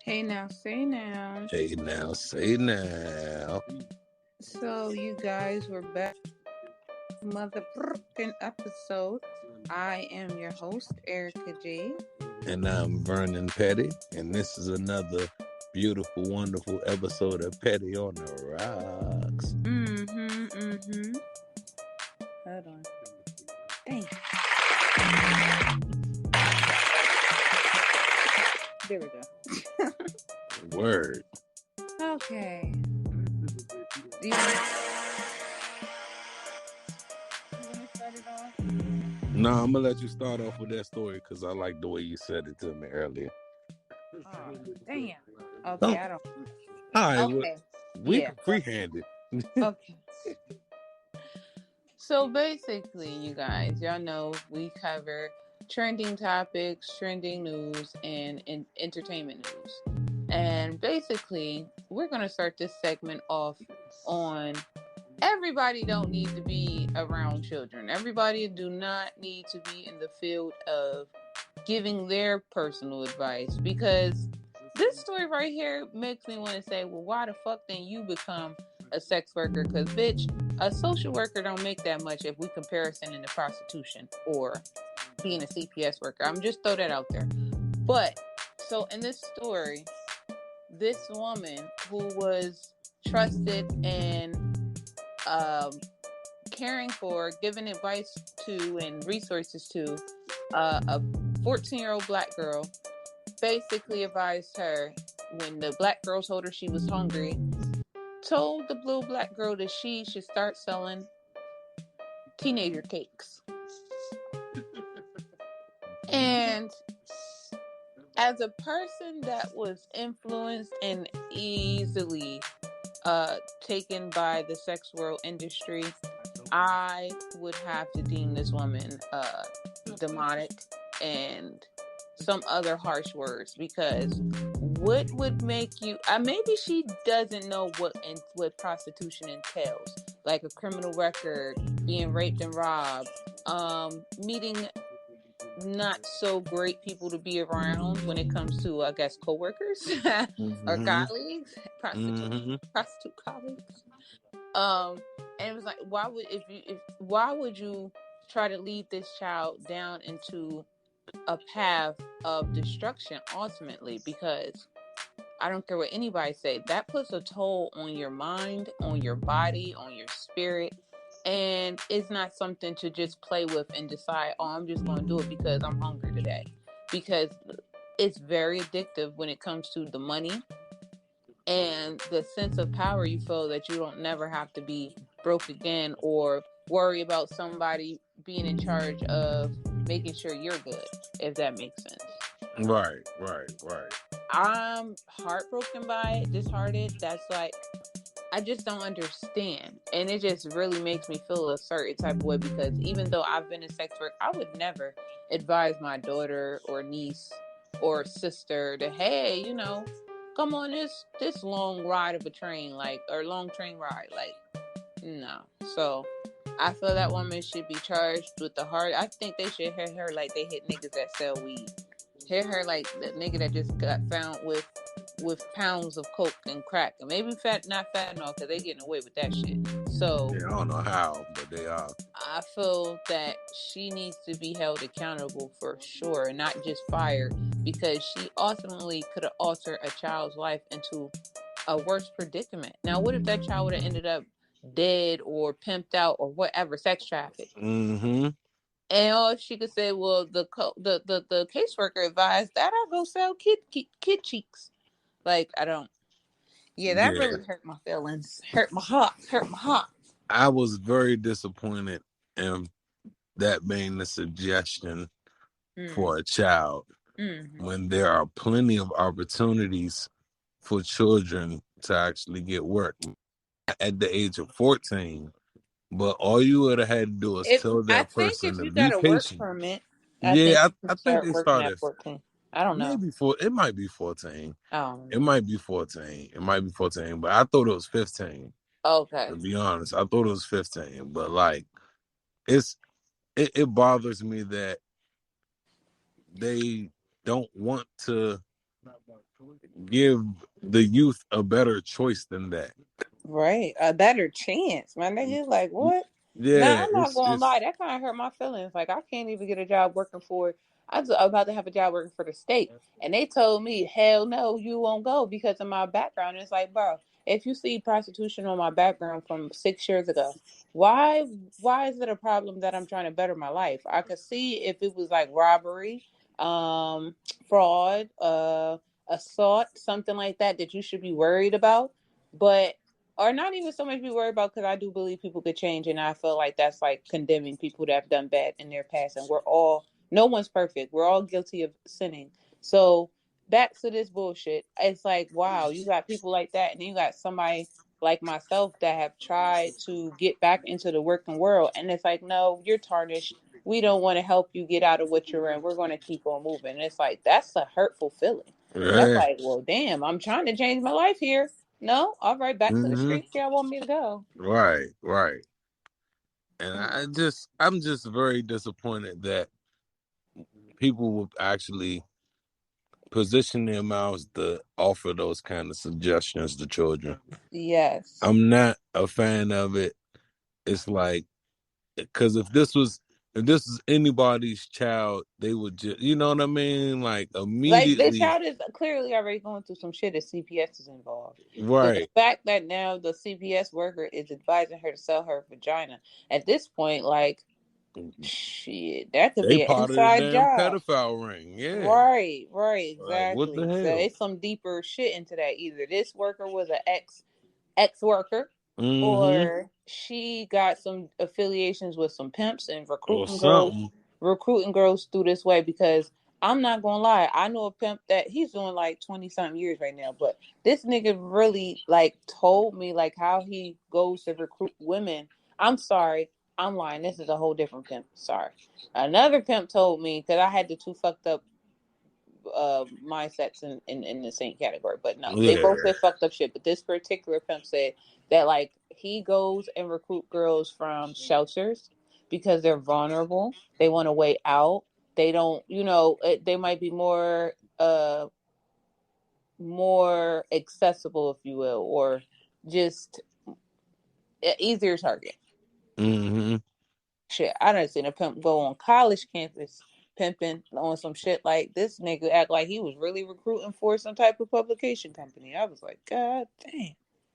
Hey now, say now. Hey now, say now. So you guys were back, motherfucking episode. I am your host, Erica J. And I'm Vernon Petty, and this is another beautiful, wonderful episode of Petty on the Rocks. Hold on. Dang. There we go. Word. Okay. Do you want to start it off? No, I'm gonna let you start off with that story because I like the way you said it to me earlier. Oh, damn. Okay, Oh. I don't. All right, Okay. we can freehand it. Okay. So basically, you guys, y'all know we cover trending topics, trending news, and entertainment news. And basically, we're going to start this segment off on everybody don't need to be around children. Everybody do not need to be in the field of giving their personal advice, because this story right here makes me want to say, well, why the fuck didn't you become a sex worker? Because, bitch, a social worker don't make that much if we comparison into prostitution or being a CPS worker. I'm just throw that out there. But, so in this story, this woman who was trusted and caring for, giving advice to, and resources to a 14-year-old black girl, basically advised her when the black girl told her she was hungry, told the blue black girl that she should start selling teenager cakes. And as a person that was influenced and easily taken by the sex world industry, I would have to deem this woman demonic and some other harsh words, because what would make you maybe she doesn't know what prostitution entails, like a criminal record, being raped and robbed, meeting not so great people to be around when it comes to, I guess, co-workers or colleagues, prostitute colleagues. And it was like, why would you try to lead this child down into a path of destruction ultimately? Because I don't care what anybody say, that puts a toll on your mind, on your body, on your spirit. And it's not something to just play with and decide, oh, I'm just going to do it because I'm hungry today. Because it's very addictive when it comes to the money and the sense of power you feel that you don't never have to be broke again or worry about somebody being in charge of making sure you're good, if that makes sense. Right. I'm heartbroken by it, disheartened. That's like, I just don't understand. And it just really makes me feel a certain type of way, because even though I've been in sex work, I would never advise my daughter or niece or sister to, hey, come on this long ride of a train, or long train ride. No. So I feel that woman should be charged with the hard. I think they should hit her like they hit niggas that sell weed. Hit her like the nigga that just got found with pounds of coke and crack, and maybe not fentanyl, because they getting away with that shit. So yeah, I don't know how, but they are. I feel that she needs to be held accountable for sure, and not just fired, because she ultimately could have altered a child's life into a worse predicament. Now, what if that child would have ended up dead or pimped out or whatever, sex trafficked? And all she could say, well, the caseworker advised that I go sell kid cheeks. Like, I don't. Yeah, that really hurt my feelings. Hurt my heart. I was very disappointed in that being the suggestion for a child, when there are plenty of opportunities for children to actually get work at the age of 14. But all you would have had to do is tell that person to be patient. Permit, I think they started at 14. I don't know. maybe it might be 14. Oh, it might be 14. It might be 14, but I thought it was 15. Okay. To be honest, I thought it was 15. But like, it bothers me that they don't want to give the youth a better choice than that. Right, a better chance. My nigga, like what? Nah, Yeah, I'm not gonna lie. it's That kind of hurt my feelings. Like I can't even get a job working for. I was about to have a job working for the state, and they told me, "Hell no, you won't go because of my background." And it's like, bro, if you see prostitution on my background from 6 years ago, why? Why is it a problem that I'm trying to better my life? I could see if it was like robbery, um, fraud, assault, something like that that you should be worried about, but or not even so much be worried about, because I do believe people could change, and I feel like that's like condemning people that have done bad in their past, and we're all, no one's perfect, we're all guilty of sinning. So back to this bullshit, it's like, wow, you got people like that, and then you got somebody like myself that have tried to get back into the working world, and it's like, no, you're tarnished, we don't want to help you get out of what you're in, we're going to keep on moving. And it's like, that's a hurtful feeling. That's yeah. like, well, damn, I'm trying to change my life here. No, all right, back to the Mm-hmm. streets y'all want me to go. Right, right. And Mm. I'm just very disappointed that people will actually position their mouths to offer those kind of suggestions to children. Yes. I'm not a fan of it. It's like, because if this was anybody's child, they would just, you know what I mean, like Like the immediately. child is clearly already going through some shit if CPS is involved. Because the Right. fact that now the CPS worker is advising her to sell her vagina, at this point, like, shit, that could They be an part of the inside damn job. pedophile ring. Yeah. Right, right, Like, what the exactly. So hell? it's some deeper shit into that. Either this worker was an ex worker, Mm-hmm. or she got some affiliations with some pimps and Or recruiting something. girls through this way. Because I'm not gonna lie, I know a pimp that he's doing like 20 something years right now, but this nigga really like told me like how he goes to recruit women. I'm sorry, I'm lying. This is a whole different pimp. Sorry. Another pimp told me, because I had the two fucked up mindsets in the same category. But no, they both Yeah. said fucked up shit. But this particular pimp said that like he goes and recruit girls from shelters because they're vulnerable. They want a way out. They don't, they might be more accessible, if you will, or just easier target. Mm-hmm. Shit, I done seen a pimp go on college campus pimping on some shit like this nigga act like he was really recruiting for some type of publication company. I was like, God damn.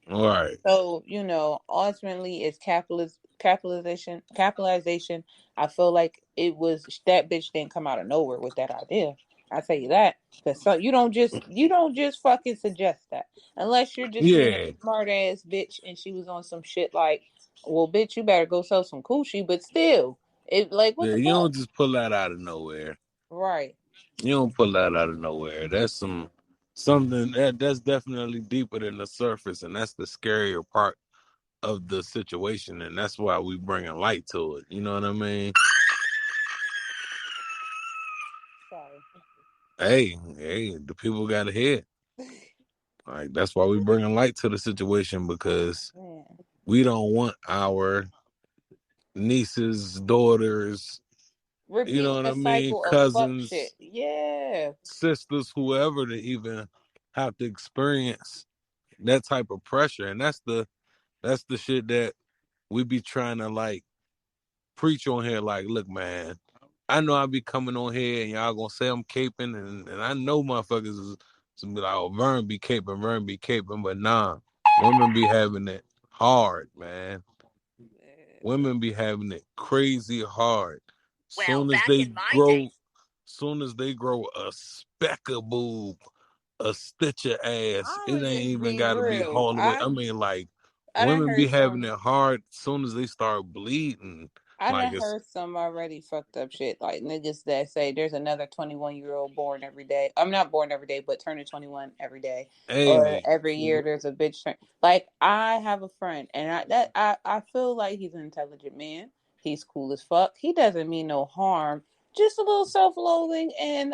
Right. So, ultimately it's capitalization. I feel like it was that bitch didn't come out of nowhere with that idea. I tell you that. Cause so you don't just fucking suggest that. Unless you're just being Yeah. a smart ass bitch and she was on some shit like, well, bitch, you better go sell some coochie, but still, it like what Yeah. the You fuck? don't just pull that out of nowhere. Right. You don't pull that out of nowhere. That's something that's definitely deeper than the surface, and that's the scarier part of the situation, and that's why we bringing light to it. You know what I mean? Sorry. Hey, the people got ahead. Like that's why we bringing light to the situation, because Man. we don't want our nieces, daughters, you know Repeating what a I mean, cycle of fuck shit. cousins, Yeah. sisters, whoever, to even have to experience that type of pressure. And that's the shit that we be trying to like preach on here. Like, look, man, I know I be coming on here and y'all gonna say I'm caping, and I know motherfuckers is be like, oh, Vern be caping, but nah, women be having it hard, man. Women be having it crazy hard. Well, Soon as back they in my grow, day. soon as they grow a speck of boob, a stitch of ass, it I'm ain't gonna just even be gotta be real. all the way. I mean, like, I done women be heard having some. it hard soon as they start bleeding. I Like done it's heard some already fucked up shit, like niggas that say there's another 21-year-old born every day. I'm not born every day, but turning 21 every day, or hey, every year there's a bitch turn. Like I have a friend, and I feel like he's an intelligent man. He's cool as fuck. He doesn't mean no harm. Just a little self-loathing, and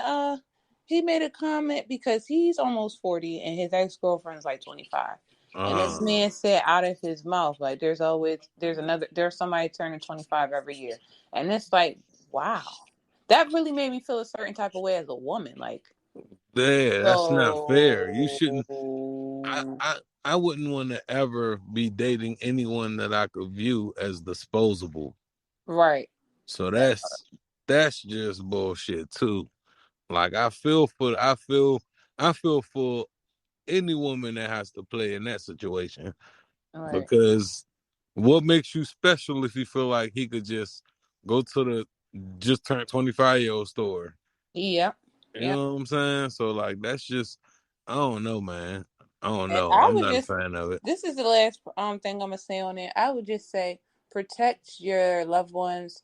he made a comment because he's almost 40 and his ex-girlfriend's like 25. And this uh, man said out of his mouth, like, there's somebody turning 25 every year. And it's like, wow. That really made me feel a certain type of way as a woman. Like, Yeah, that's not fair. You shouldn't. So I wouldn't want to ever be dating anyone that I could view as disposable. right. So That that's just bullshit too. Like I feel for any woman that has to play in that situation, right. because what makes you special if you feel like he could just go to the just turned 25-year-old store? Yep. You Yep. know what I'm saying? So like that's just, I don't know, man. I don't And know. I I'm would not a just, fan of it. this is the last thing I'm gonna say on it. I would just say protect your loved ones.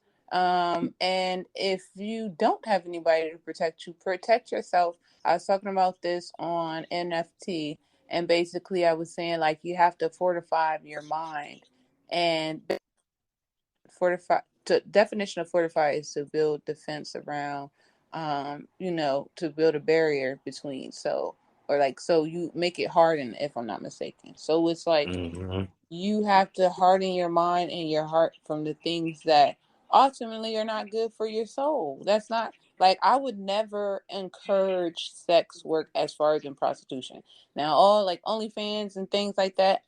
And if you don't have anybody to protect you, protect yourself. I was talking about this on NFT, and basically I was saying like you have to fortify your mind, and fortify. The definition of fortify is to build defense around, to build a barrier between. So, or like, so you make it harden, if I'm not mistaken. So it's like Mm-hmm. you have to harden your mind and your heart from the things that ultimately are not good for your soul. That's not like I would never encourage sex work as far as in prostitution. Now, all like OnlyFans and things like that,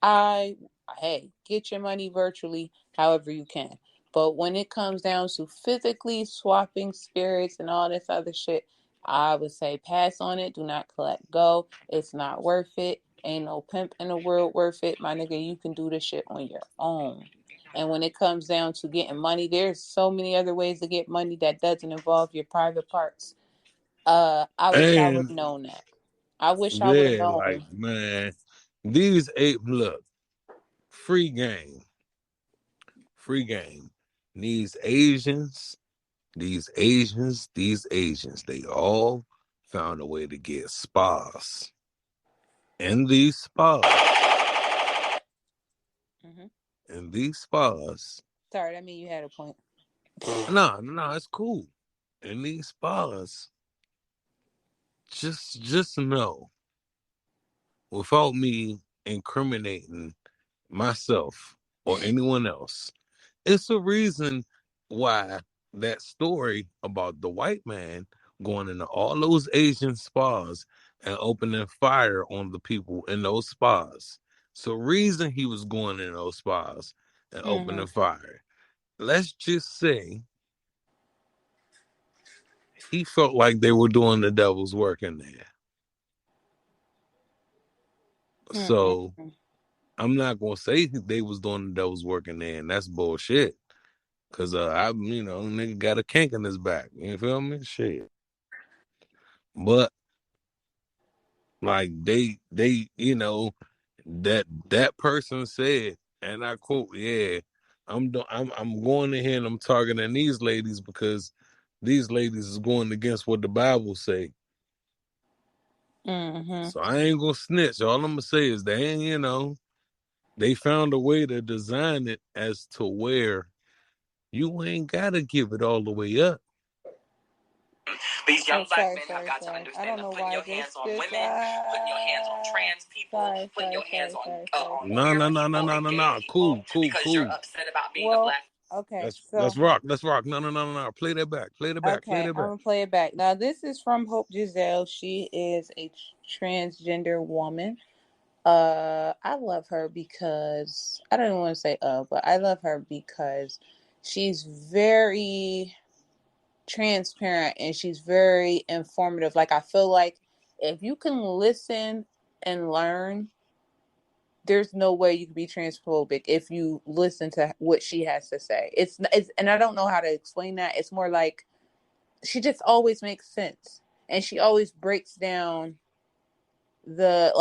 hey, get your money virtually however you can. But when it comes down to physically swapping spirits and all this other shit, I would say pass on it. Do not collect go. It's not worth it. Ain't no pimp in the world worth it. My nigga, you can do this shit on your own. And when it comes down to getting money, there's so many other ways to get money that doesn't involve your private parts. I wish I would And have known that. I wish I would have yeah, like known. man, these eight look, free game, free game. These Asians, these Asians, they all found a way to get spas. In these spas, Hmm. in these spas, Sorry, that mean you had a point. no, it's cool. In these spas, just know, without me incriminating myself or anyone else, it's a reason why that story about the white man going into all those Asian spas and opening fire on the people in those spas. So reason he was going in those spas and Hmm. opening fire. Let's just say he felt like they were doing the devil's work in there. So Mm-mm. I'm not gonna say they was doing the devil's work in there, and that's bullshit. Cause nigga got a kink in his back. You feel me? Shit. But like that person said, and I quote, yeah, I'm going in here and I'm targeting these ladies because these ladies is going against what the Bible say. Hmm. So I ain't gonna snitch. All I'm gonna say is they found a way to design it as to where you ain't gotta give it all the way up. These young black men have got to understand that putting your hands on women, putting your hands on trans people, putting your hands on No, queer no, no, no, people no, and no, gay no. people Cool, cool, because you're cool. upset about being a black. Okay, Let's rock. Let's rock. No, no, no, no, no, no. Play that back. Play that back. Play okay, that I'm back. gonna play it back. Now, this is from Hope Giselle. She is a transgender woman. I love her because I don't want to say but I love her because she's very transparent and she's very informative. Like I feel like if you can listen and learn, there's no way you can be transphobic if you listen to what she has to say. It's and I don't know how to explain that. It's more like she just always makes sense, and she always breaks down the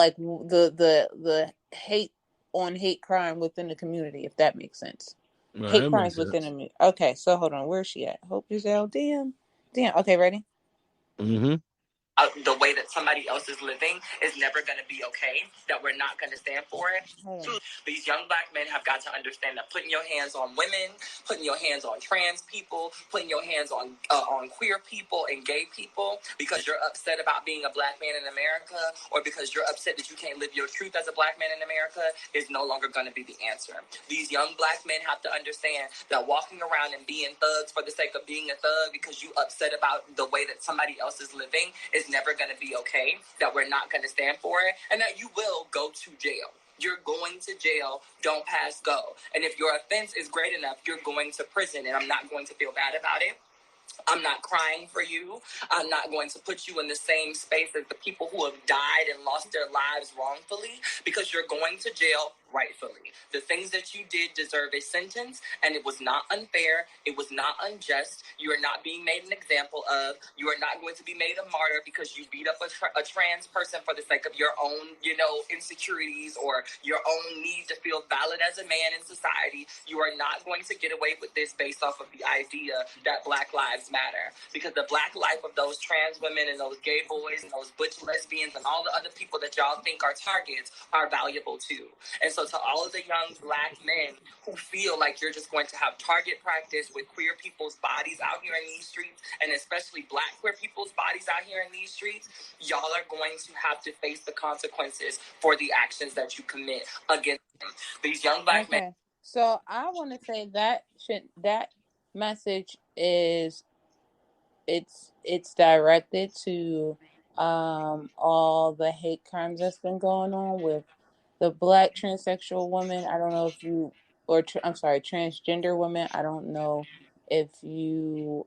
hate on hate crime within the community, if that makes sense. No, Hate that crimes makes within sense. the okay. So hold on, where's she at? Hope Giselle. Damn. Okay, ready? Mm-hmm. The way that somebody else is living is never going to be okay, that we're not going to stand for it. These young black men have got to understand that putting your hands on women, putting your hands on trans people, putting your hands on queer people and gay people because you're upset about being a black man in America or because you're upset that you can't live your truth as a black man in America is no longer going to be the answer. These young black men have to understand that walking around and being thugs for the sake of being a thug because you upset about the way that somebody else is living is is never going to be okay, that we're not going to stand for it, and that you will go to jail. You're going to jail. Don't pass go. And if your offense is great enough, you're going to prison, and I'm not going to feel bad about it. I'm not crying for you. I'm not going to put you in the same space as the people who have died and lost their lives wrongfully, because you're going to jail rightfully. The things that you did deserve a sentence, and it was not unfair. It was not unjust. You are not being made an example of. You are not going to be made a martyr because you beat up a trans person for the sake of your own, insecurities or your own need to feel valid as a man in society. You are not going to get away with this based off of the idea that Black Lives Matter, because the Black life of those trans women and those gay boys and those butch lesbians and all the other people that y'all think are targets are valuable too. And so to all of the young Black men who feel like you're just going to have target practice with queer people's bodies out here in these streets, and especially Black queer people's bodies out here in these streets, y'all are going to have to face the consequences for the actions that you commit against them. These young Black men. So I want to say that message is it's directed to all the hate crimes that's been going on with the Black transsexual woman. I don't know if you transgender women. I don't know if you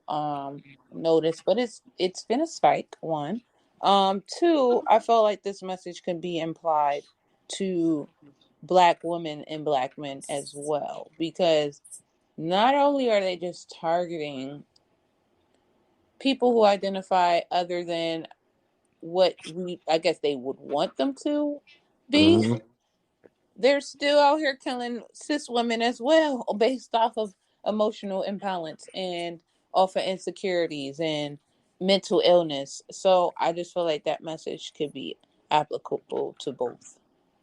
noticed, but it's been a spike. One, two. I felt like this message can be implied to Black women and Black men as well, because not only are they just targeting people who identify other than what I guess they would want them to be, they're still out here killing cis women as well, based off of emotional imbalance and off of insecurities and mental illness. So I just feel like that message could be applicable to both.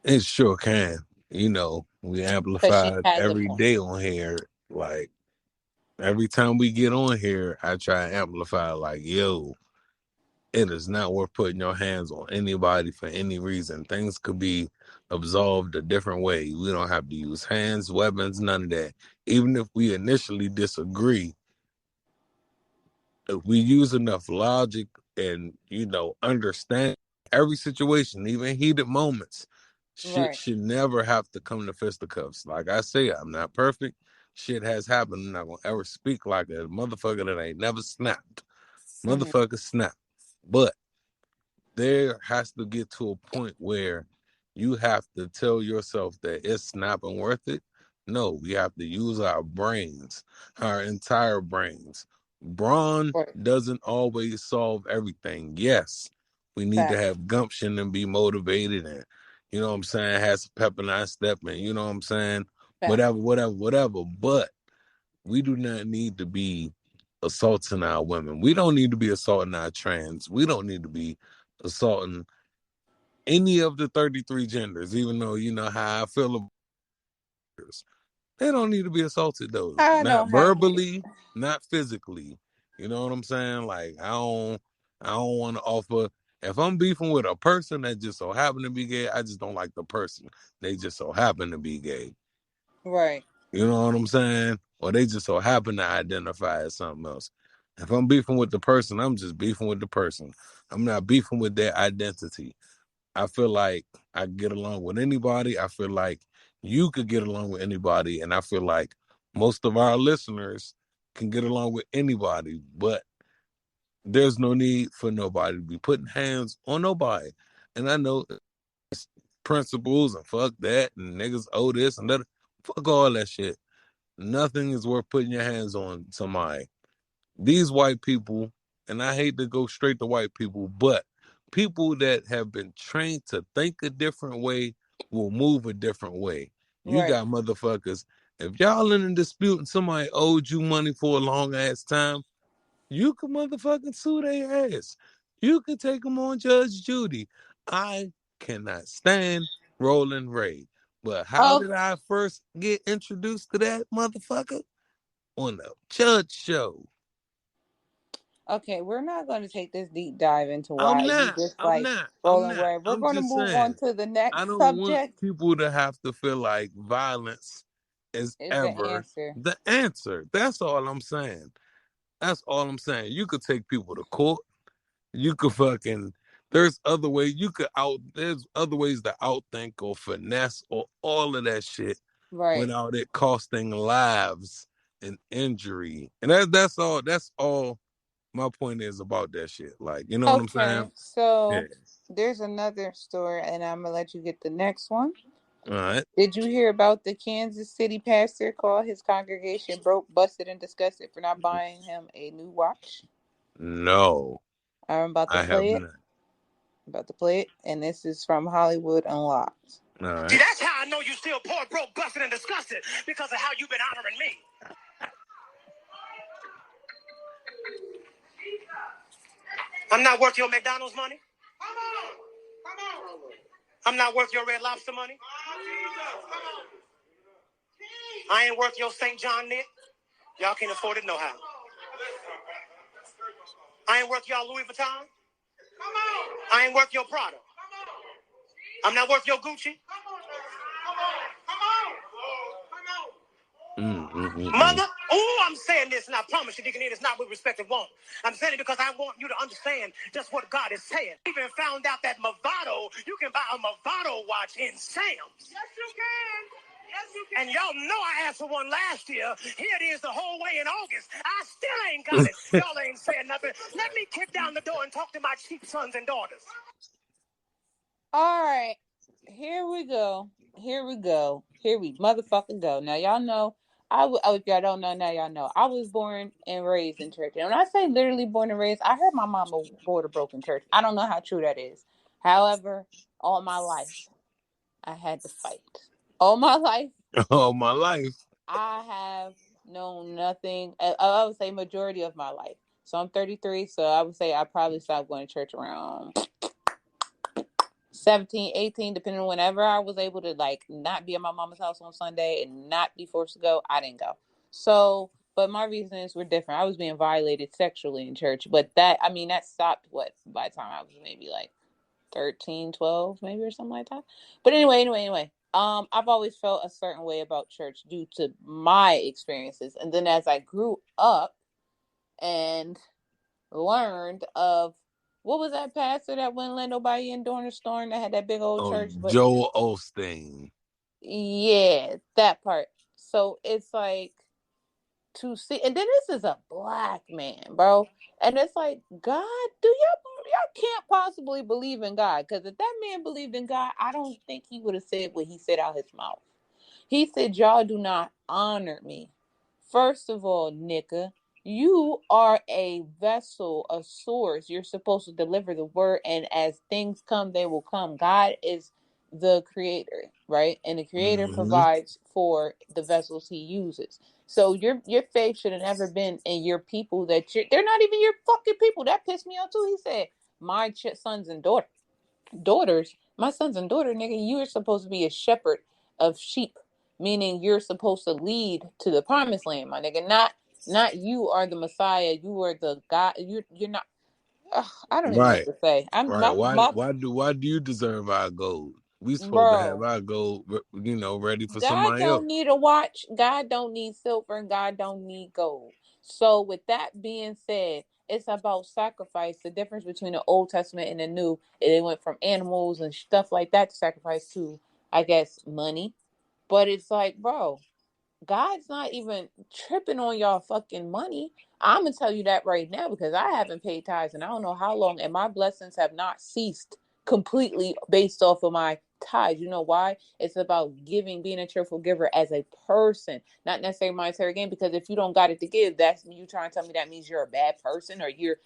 It sure can. We Because she amplified has a every point. day on here. Like, every time we get on here, I try to amplify, like, yo, it is not worth putting your hands on anybody for any reason. Things could be absolved a different way. We don't have to use hands, weapons, none of that. Even if we initially disagree, if we use enough logic and, understand every situation, even heated moments, shit Right. should never have to come to fisticuffs. Like I say, I'm not perfect. Shit has happened. I'm not going to ever speak like a motherfucker that ain't never snapped. Mm-hmm. Motherfucker snap. But there has to get to a point where you have to tell yourself that it's not been worth it. No, we have to use our brains, our entire brains. Brawn Right. doesn't always solve everything. Yes, we need to Fact. have gumption and be motivated and, what I'm saying, have some pep in our step and, what I'm saying, Fact. whatever. But we do not need to be assaulting our women. We don't need to be assaulting our trans. We don't need to be assaulting any of the 33 genders, even though you know how I feel about genders. They don't need to be assaulted though. I Not know how you feel. verbally, not physically. You know what I'm saying? Like I don't want to offer, if I'm beefing with a person that just so happen to be gay, I just don't like the person. They just so happen to be gay. Right. You know what I'm saying? Or they just so happen to identify as something else. If I'm beefing with the person, I'm just beefing with the person. I'm not beefing with their identity. I feel like I get along with anybody. I feel like you could get along with anybody. And I feel like most of our listeners can get along with anybody. But there's no need for nobody to be putting hands on nobody. And I know principles and fuck that and niggas owe this and that. Fuck all that shit. Nothing is worth putting your hands on somebody. These white people, and I hate to go straight to white people, but people that have been trained to think a different way will move a different way. You Right. got motherfuckers. If y'all in a dispute and somebody owed you money for a long ass time, you can motherfucking sue their ass. You can take them on Judge Judy. I cannot stand Roland Ray. But how Oh, did I first get introduced to that motherfucker? On the Judge Show. okay. We're not going to take this deep dive into I'm why you not. I'm dislike not. I'm Roland not. Ray. We're I'm going to just move on saying. to the I next don't want subject. people to have to feel like violence is Is the ever answer. the answer. That's all I'm saying. That's all I'm saying. You could take people to court. You could fucking. There's other ways There's other ways to outthink or finesse or all of that shit without it costing lives and injury. And that's all. That's all. My point is about that shit. Like, you know what I'm saying? So Yeah. there's another story, and I'm gonna let you get the next one. All right. Did you hear about the Kansas City pastor called his congregation broke, busted, and disgusted for not buying him a new watch? No, I'm about to I have play it. not. And this is from Hollywood Unlocked. All right. See, that's how I know you still poor, broke, busted, and disgusted, because of how you've been honoring me. I'm not worth your McDonald's money. Come on. I'm not worth your Red Lobster money. I ain't worth your St. John knit. Y'all can't afford it no how. I ain't worth y'all Louis Vuitton. I ain't worth your Prada. I'm not worth your Gucci. Mother, I'm saying this, and I promise you, Deacon, it's not with respect and want. I'm saying it because I want you to understand just what God is saying. I even found out that Movado, you can buy a Movado watch in Sam's. Yes, you can. Yes, you can. And y'all know I asked for one last year. Here it is the whole way in August. I still ain't got it. Y'all ain't saying nothing. Let me kick down the door and talk to my cheap sons and daughters. All right. Here we go. Here we motherfucking go. Now, y'all know, if y'all don't know, now y'all know. I was born and raised in church. And when I say literally born and raised, I heard my mama border broke in church. I don't know how true that is. However, all my life, I had to fight. All my life. All my life. I have known nothing. I would say majority of my life. So I'm 33. So I would say I probably stopped going to church around 17, 18, depending on whenever I was able to like not be at my mama's house on Sunday and not be forced to go, I didn't go. So, but my reasons were different. I was being violated sexually in church, but that stopped by the time I was maybe like 13, 12, maybe, or something like that. But anyway. I've always felt a certain way about church due to my experiences. And then as I grew up and learned of what was that pastor that wouldn't let nobody in during the storm that had that big old church? But Joel Osteen. yeah, that part. So it's like to see, and then this is a black man, bro, and it's like, God, do y'all can't possibly believe in God? Because if that man believed in God, I don't think he would have said what he said out his mouth. He said, y'all do not honor me. First of all, nigga, you are a vessel, a source. You're supposed to deliver the word, and as things come, they will come. God is the creator, right? And the creator provides for the vessels he uses. So your faith should have never been in your people they're not even your fucking people. That pissed me off too. He said, my sons and daughters, my sons and daughter, nigga, you are supposed to be a shepherd of sheep, meaning you're supposed to lead to the promised land, my nigga. Not you are the Messiah. You are the God. You're not. I don't even know what to say. Right. Why do you deserve our gold? We supposed to have Bro. our gold, ready for God somebody else. don't need a watch. God don't need silver, and God don't need gold. So with that being said, it's about sacrifice. The difference between the Old Testament and the New, it went from animals and stuff like that to sacrifice to, I guess, money. But it's like, bro, God's not even tripping on y'all fucking money. I'm gonna tell you that right now because I haven't paid tithes and I don't know how long, and my blessings have not ceased completely based off of my tithes. You know why? It's about giving, being a cheerful giver as a person, not necessarily monetary gain. Because if you don't got it to give, that's you trying to tell me that means you're a bad person or you're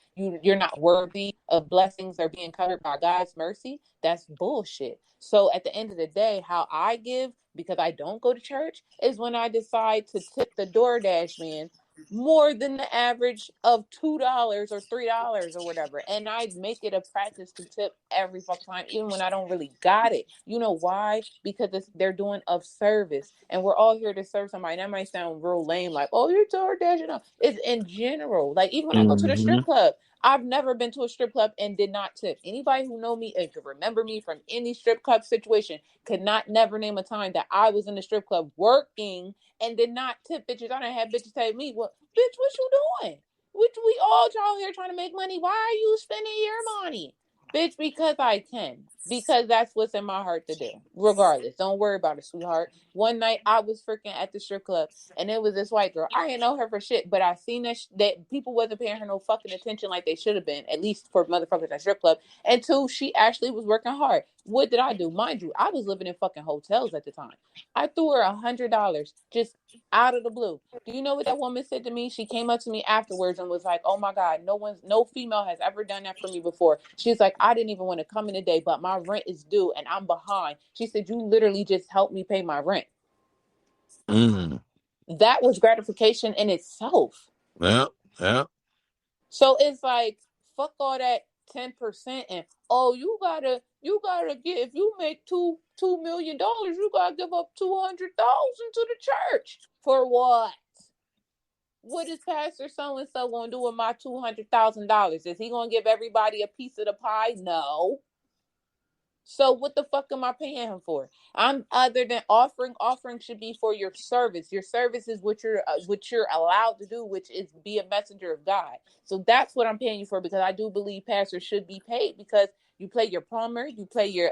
not worthy of blessings or being covered by God's mercy. That's bullshit. So at the end of the day, how I give, because I don't go to church, is when I decide to tip the DoorDash man more than the average of $2 or $3 or whatever. And I make it a practice to tip every fucking time, even when I don't really got it. You know why? Because they're doing of service. And we're all here to serve somebody. And that might sound real lame, like, oh, you're DoorDash. It's in general. Like, even when I go to the strip club, I've never been to a strip club and did not tip. Anybody who know me and can remember me from any strip club situation could not never name a time that I was in the strip club working and did not tip bitches. I done had bitches tell me, well, bitch, what you doing? Which we all out here trying to make money. Why are you spending your money? Bitch, because I can. Because that's what's in my heart to do. Regardless. Don't worry about it, sweetheart. One night I was freaking at the strip club and it was this white girl. I didn't know her for shit, but I seen that people wasn't paying her no fucking attention like they should have been, at least for motherfuckers at strip club. And two, she actually was working hard. What did I do? Mind you, I was living in fucking hotels at the time. I threw her $100 just out of the blue. Do you know what that woman said to me? She came up to me afterwards and was like, "Oh my God, no female has ever done that for me before." She's like, "I didn't even want to come in today, but my rent is due and I'm behind." She said, "You literally just helped me pay my rent." That was gratification in itself. Yeah, yeah. So it's like, fuck all that 10% and oh, you gotta get, if you make $2 million, you gotta give up 200,000 to the church. For what? What is Pastor so and so gonna do with my $200,000? Is he gonna give everybody a piece of the pie? No. So what the fuck am I paying him for? I'm other than offering. Offering should be for your service. Your service is what you're allowed to do, which is be a messenger of God. So that's what I'm paying you for, because I do believe pastors should be paid, because you pay your plumber, you pay your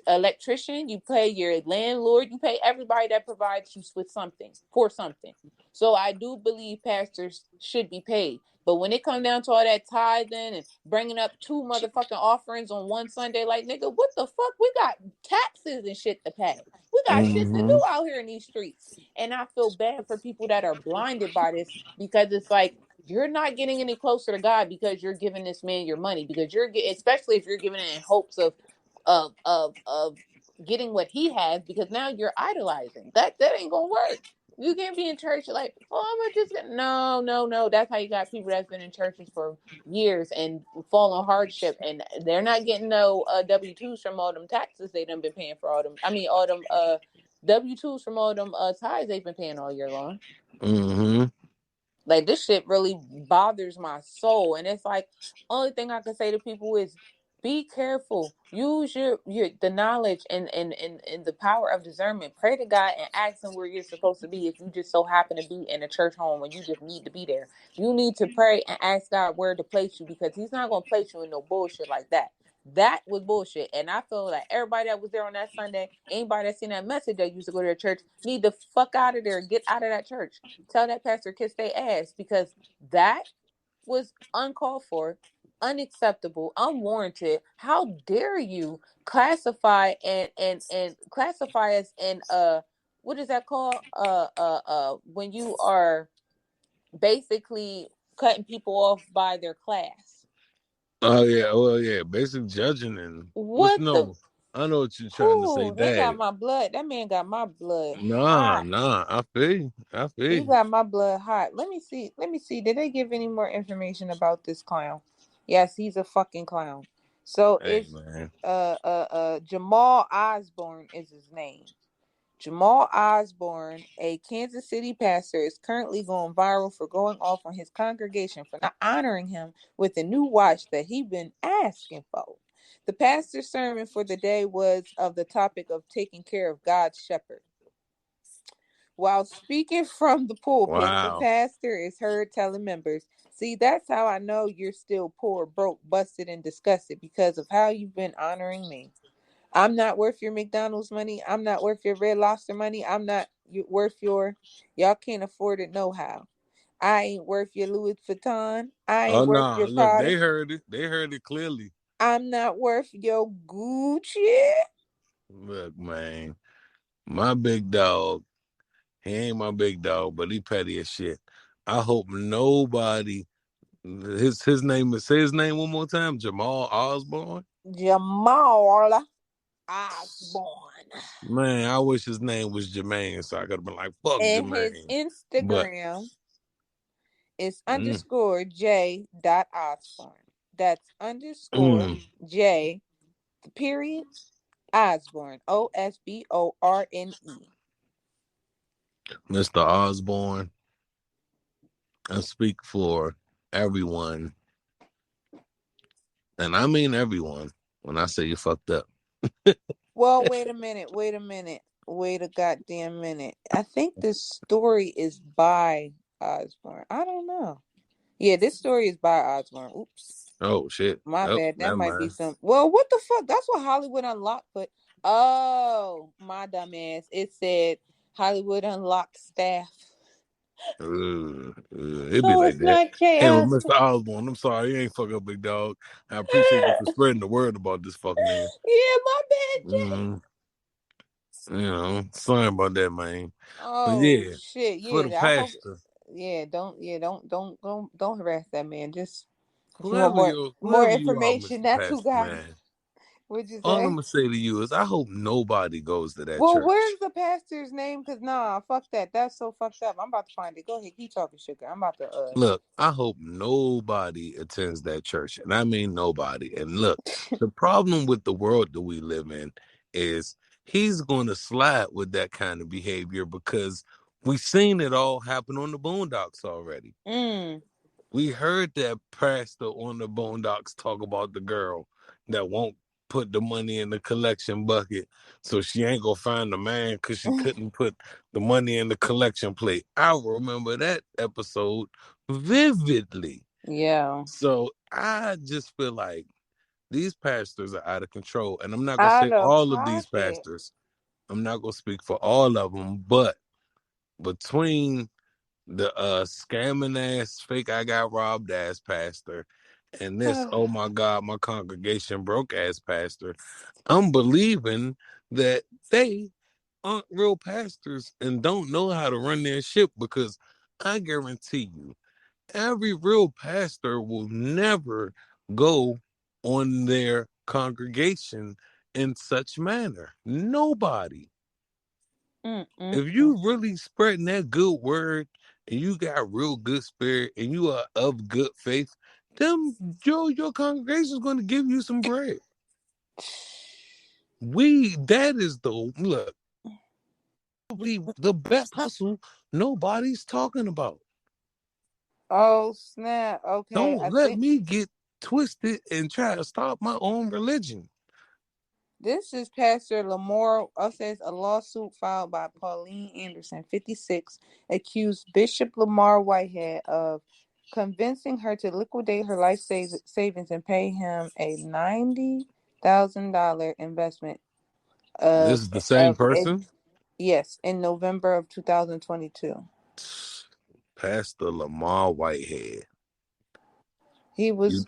electrician, you pay your landlord, you pay everybody that provides you with something, for something. So I do believe pastors should be paid. But when it comes down to all that tithing and bringing up 2 motherfucking offerings on one Sunday, like, nigga, what the fuck? We got taxes and shit to pay. We got shit to do out here in these streets. And I feel bad for people that are blinded by this, because it's like, you're not getting any closer to God because you're giving this man your money, because especially if you're giving it in hopes of getting what he has, because now you're idolizing. That ain't gonna work. You can't be in church like, oh, I'm gonna just get no. That's how you got people that's been in churches for years and falling hardship, and they're not getting no W-2s from all them taxes they done been paying for all them. I mean, all them W-2s from all them tithes they've been paying all year long. Like, this shit really bothers my soul, and it's like, only thing I can say to people is, be careful. Use your the knowledge and the power of discernment. Pray to God and ask him where you're supposed to be. If you just so happen to be in a church home and you just need to be there, you need to pray and ask God where to place you, because he's not going to place you in no bullshit like that. That was bullshit. And I feel like everybody that was there on that Sunday, anybody that seen that message that used to go to their church, need to fuck out of there. Get out of that church. Tell that pastor kiss their ass, because that was uncalled for, unacceptable, unwarranted. How dare you classify and classify us in what is that called? When you are basically cutting people off by their class. Oh yeah, well yeah, basically judging and what's What the? no. I know what you're trying to say, Ooh, they got Dad. my blood. That man got my blood Nah, hot. I feel you. He got my blood hot. Let me see. Let me see. Did they give any more information about this clown? Yes, he's a fucking clown. So Hey it's man. Jamal Osborne is his name. Jamal Osborne, a Kansas City pastor, is currently going viral for going off on his congregation for not honoring him with a new watch that he'd been asking for. The pastor's sermon for the day was of the topic of taking care of God's shepherd. While speaking from the pulpit, the Wow. pastor is heard telling members, "See, that's how I know you're still poor, broke, busted, and disgusted, because of how you've been honoring me. I'm not worth your McDonald's money. I'm not worth your Red Lobster money. I'm not worth y'all can't afford it no how. I ain't worth your Louis Vuitton. I Oh ain't worth no, your look, Prada. they heard it. They heard it clearly. I'm not worth your Gucci." Look, man, my big dog, he ain't my big dog, but he petty as shit. I hope nobody his name is, say his name one more time, Jamal Osborne. Jamal Osborne. Man, I wish his name was Jermaine, so I could have been like, fuck And his Jermaine. But Instagram is underscore J dot Osborne. That's underscore J period Osborne. Osborne. Mr. Osborne, I speak for everyone, and I mean everyone, when I say you fucked up. Well, wait a minute. Wait a goddamn minute. I think this story is by Osborne. I don't know. Yeah, this story is by Osborne. Oops. Oh shit. My Oh, bad. That never might be mind. some. Well, what the fuck? That's what Hollywood Unlocked put. Oh, my dumb ass. It said Hollywood Unlocked staff. It'd be Oh, like it's that. not Jay Hey, well, Osborne. Mr. Osborne, I'm sorry, you ain't fuck up, big dog. I appreciate you for spreading the word about this fucking nigga. Yeah, my bad, Jay. Mm-hmm. Sorry about that, man. But Oh yeah, shit. for the Yeah, I hope. pastor, Yeah, don't harass that man. Just if you want whoever more you are, information, Mr. that's who Pastor, got it. man. What'd you All I'm say? gonna say to you is, I hope nobody goes to that Well, church. where's the pastor's name? Cause nah, fuck that. That's so fucked up. I'm about to find it. Go ahead, keep talking, sugar. I'm about to. Look, I hope nobody attends that church, and I mean nobody. And look, the problem with the world that we live in is he's going to slide with that kind of behavior because we've seen it all happen on the Boondocks already. We heard that pastor on the Boondocks talk about the girl that won't put the money in the collection bucket, so she ain't gonna find the man because she couldn't put the money in the collection plate. I remember that episode vividly. Yeah. So I just feel like these pastors are out of control, and I'm not gonna say Out of all of these pocket. pastors. I'm not gonna speak for all of them, but between the scamming ass fake I got robbed ass pastor and this oh my god my congregation broke ass pastor, I'm believing that they aren't real pastors and don't know how to run their ship, because I guarantee you every real pastor will never go on their congregation in such manner. Nobody. If you really spreading that good word and you got real good spirit and you are of good faith, then your congregation is going to give you some bread. That is the look, probably the best hustle nobody's talking about. Oh snap. Okay, Don't I let think me get twisted and try to stop my own religion. this is Pastor Lamore. Says a lawsuit filed by Pauline Anderson, 56, accused Bishop Lamar Whitehead of convincing her to liquidate her life savings and pay him a $90,000 investment This of is the same of person? yes, in November of 2022. Pastor Lamar Whitehead. He You was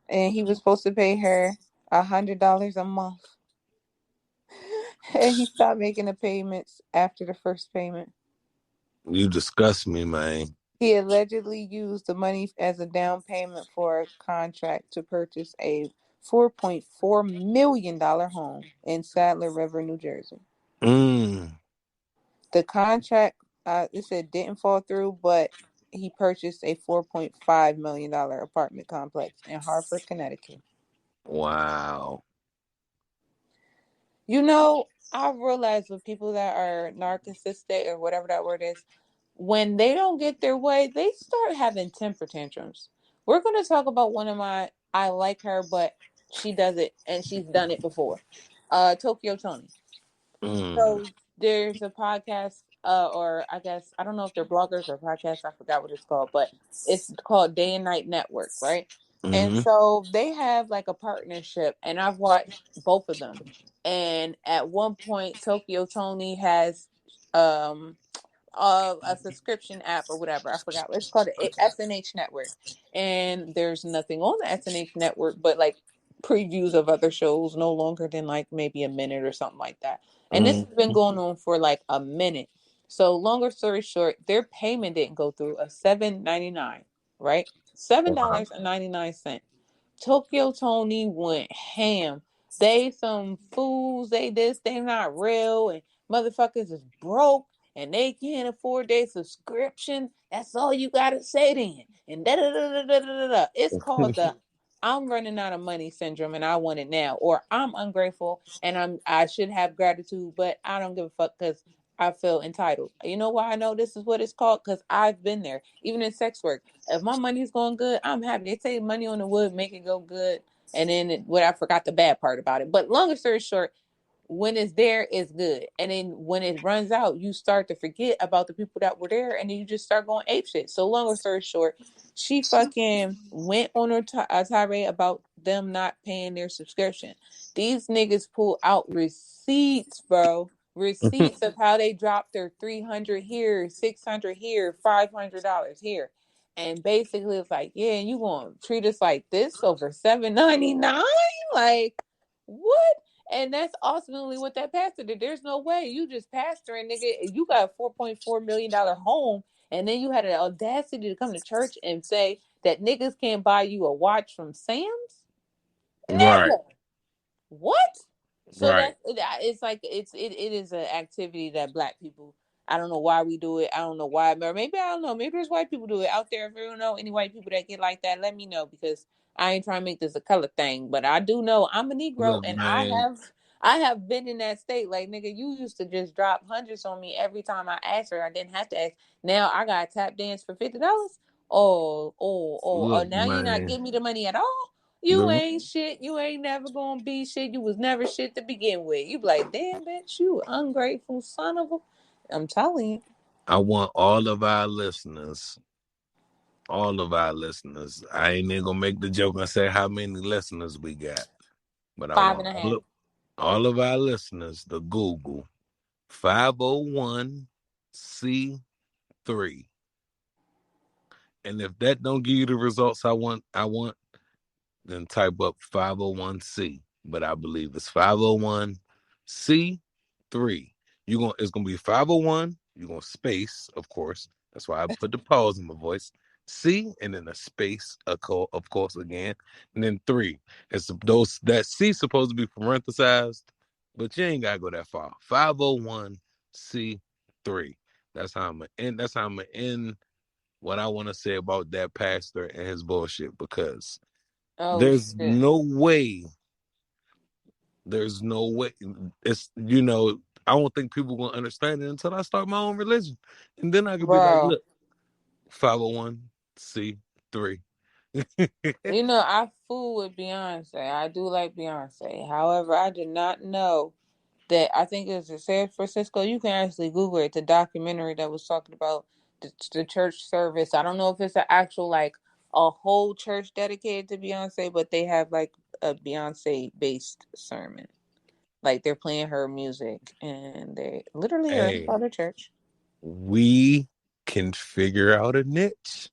he was supposed to pay her $100 a month. And he stopped making the payments after the first payment. you disgust me, man. He allegedly used the money as a down payment for a contract to purchase a $4.4 million home in Sadler River, New Jersey. The contract, it said, didn't fall through, but he purchased a $4.5 million apartment complex in Hartford, Connecticut. Wow. You know, I realize with people that are narcissistic or whatever that word is, when they don't get their way, they start having temper tantrums. We're going to talk about one of my, I like her, but she does it and she's done it before. Tokyo Tony. So there's a podcast, or I guess I don't know if they're bloggers or podcasts. I forgot what it's called, but it's called Day and Night Network, right? And so they have like a partnership, and I've watched both of them. And at one point, Tokyo Tony has a subscription app or whatever. I forgot. It's called the SNH Network, and there's nothing on the SNH Network but like previews of other shows, no longer than like maybe a minute or something like that. And this has been going on for like a minute. So, longer story short, their payment didn't go through a $7.99, right? Wow. $7.99. Tokyo Tony went ham. They some fools. They this. They not real. And motherfuckers is broke. And they can't afford their subscription. That's all you gotta say then. And da da da da da da da. It's called the I'm running out of money syndrome and I want it now. Or I'm ungrateful and I should have gratitude, but I don't give a fuck because I feel entitled. You know why I know this is what it's called? Because I've been there. Even in sex work. If my money's going good, I'm happy. They say money on the wood make it go good. And then I forgot the bad part about it. But longer story short, when it's there, it's good. And then when it runs out, you start to forget about the people that were there, and then you just start going ape shit. So long story short, she fucking went on her tirade about them not paying their subscription. These niggas pull out receipts, bro. Receipts of how they dropped their 300 here, 600 here, $500 here. And basically it's like, yeah, you gonna treat us like this over $7.99? Like, what? And that's ultimately what that pastor did. There's no way you just pastoring, nigga. You got a $4.4 million home, and then you had an audacity to come to church and say that niggas can't buy you a watch from Sam's. Right. Nigga, what? So Right. that's it's like it is an activity that black people. I don't know why we do it. I don't know why. Or maybe I don't know. Maybe there's white people do it out there. If you don't know any white people that get like that, let me know because I ain't trying to make this a color thing. But I do know I'm a Negro Look, and man. I have been in that state. Like nigga, you used to just drop hundreds on me every time I asked her. I didn't have to ask. Now I got to tap dance for $50. Oh! Look, Now you're not man. giving me the money at all. You The ain't shit. You ain't never gonna be shit. You was never shit to begin with. You be like, damn, bitch, you ungrateful son of a. I'm telling you. I want all of our listeners. I ain't even gonna make the joke and say how many listeners we got, but I Five want and a half. all of our listeners to Google 501c3, and if that don't give you the results I want, then type up 501c. But I believe it's 501c3. It's gonna be 501. You're gonna space, of course. That's why I put the pause in my voice. C and then a space, of course, again, and then three. It's those that C supposed to be parenthesized, but you ain't gotta go that far. 501c3. That's how I'm gonna end. That's how I'm gonna end what I want to say about that pastor and his bullshit because Oh there's shit, no way. There's no way. It's I don't think people gonna understand it until I start my own religion, and then I could be like, bro. look, 501c3. You know I fool with Beyonce. I do like Beyonce. However, I did not know that. I think it was in San Francisco. You can actually Google it. The documentary that was talking about the church service. I don't know if it's an actual like a whole church dedicated to Beyonce, but they have like a Beyonce based sermon. Like they're playing her music and they literally are Hey, inside the church. we can figure out a niche.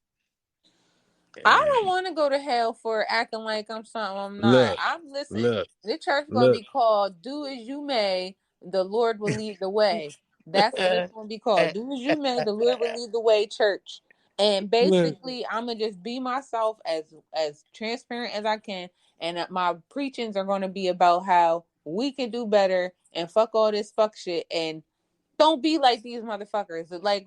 I don't And want to go to hell for acting like I'm something I'm not. look, I'm listen. look, The church gonna look. be called "Do as You May." The Lord will lead the way. That's what it's gonna be called. Do as you may. The Lord will lead the way. Church. And Look, basically, I'm gonna just be myself as transparent as I can. And my preachings are gonna be about how we can do better and fuck all this fuck shit and don't be like these motherfuckers. Like,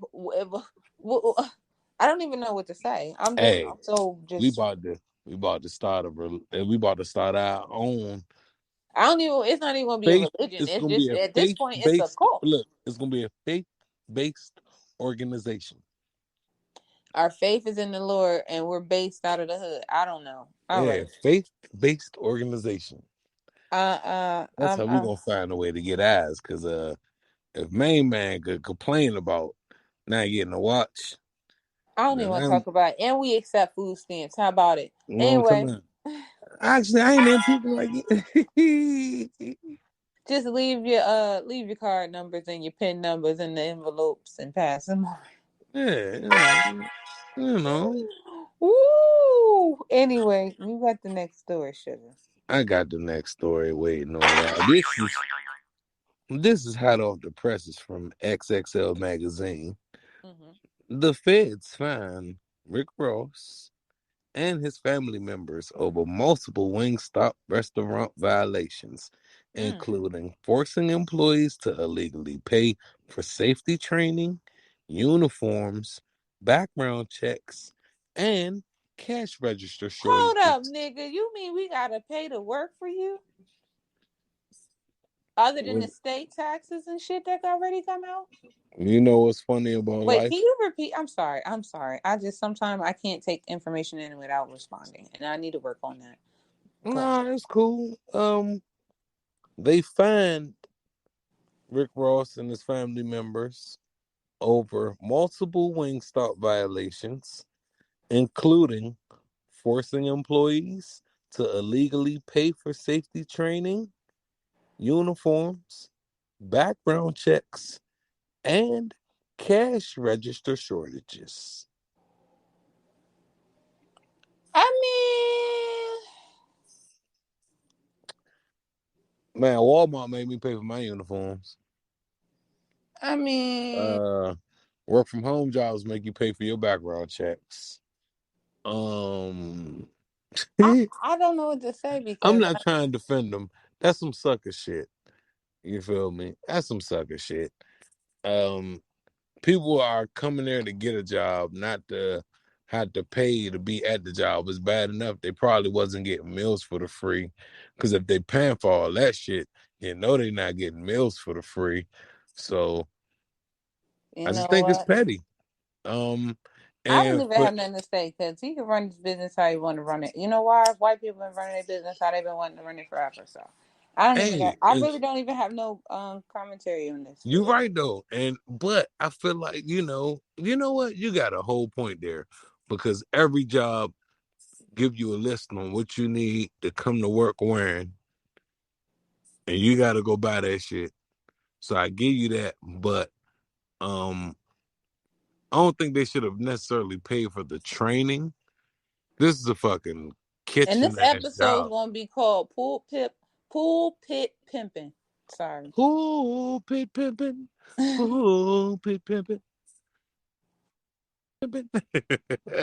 I don't even know what to say. hey, I'm so we just. about to we about to start we about to start our own I don't even. It's not even gonna be a faith. religion. It's It's gonna be just a at this faith point, it's a based cult. look. It's gonna be a faith based organization. Our faith is in the Lord, and we're based out of the hood. I don't know. All Yeah, right. faith based organization. That's how we Uh. gonna find a way to get eyes. Cause if main man could complain about not getting a watch, I don't even then want to I'm talk about it. And we accept food stamps. How about it? you know what I'm talking Anyway, about. Actually, I ain't in people like it. just leave your card numbers and your pin numbers in the envelopes and pass them on. Yeah, you know. Woo! Anyway, you got the next story, sugar. I got the next story waiting on y'all. This is hot off the presses from XXL magazine. Mm-hmm. The feds find Rick Ross and his family members over multiple Wingstop restaurant violations, Mm. including forcing employees to illegally pay for safety training, uniforms, background checks, and cash register Hold shortages. up, nigga. You mean we gotta pay to work for you? Other than the state taxes and shit that already come out? You know what's funny about Wait, can life? you repeat? I'm sorry. I'm sorry. I just sometimes I can't take information in without responding, and I need to work on that. Go ahead. Nah, it's cool. They find Rick Ross and his family members over multiple Wingstop violations, including forcing employees to illegally pay for safety training, uniforms, background checks, and cash register shortages. I Man, Walmart made me pay for my uniforms. mean, Work from home jobs make you pay for your background checks. I don't know what to say I'm because not trying to defend them. That's some sucker shit. You feel me? That's some sucker shit. People are coming there to get a job, not to have to pay to be at the job. It's bad enough they probably wasn't getting meals for the free. Because if they paying for all that shit, you know they're not getting meals for the free. So you I know just think it's what? petty. I don't And even but have nothing to say because he can run his business how he want to run it. You know why? White people been running their business how they've been wanting to run it forever. So I don't even. hey, I and really don't even have no commentary on this. For you're real. right though. And but I feel like, you know what? You got a whole point there. Because every job give you a list on what you need to come to work wearing, and you got to go buy that shit. So I give you that, but um, I don't think they should have necessarily paid for the training. This is a fucking And kitchen this ass episode is job. gonna be called Pulpit Pimpin'. Sorry. Pulpit pimping, pulpit pimping, pimping.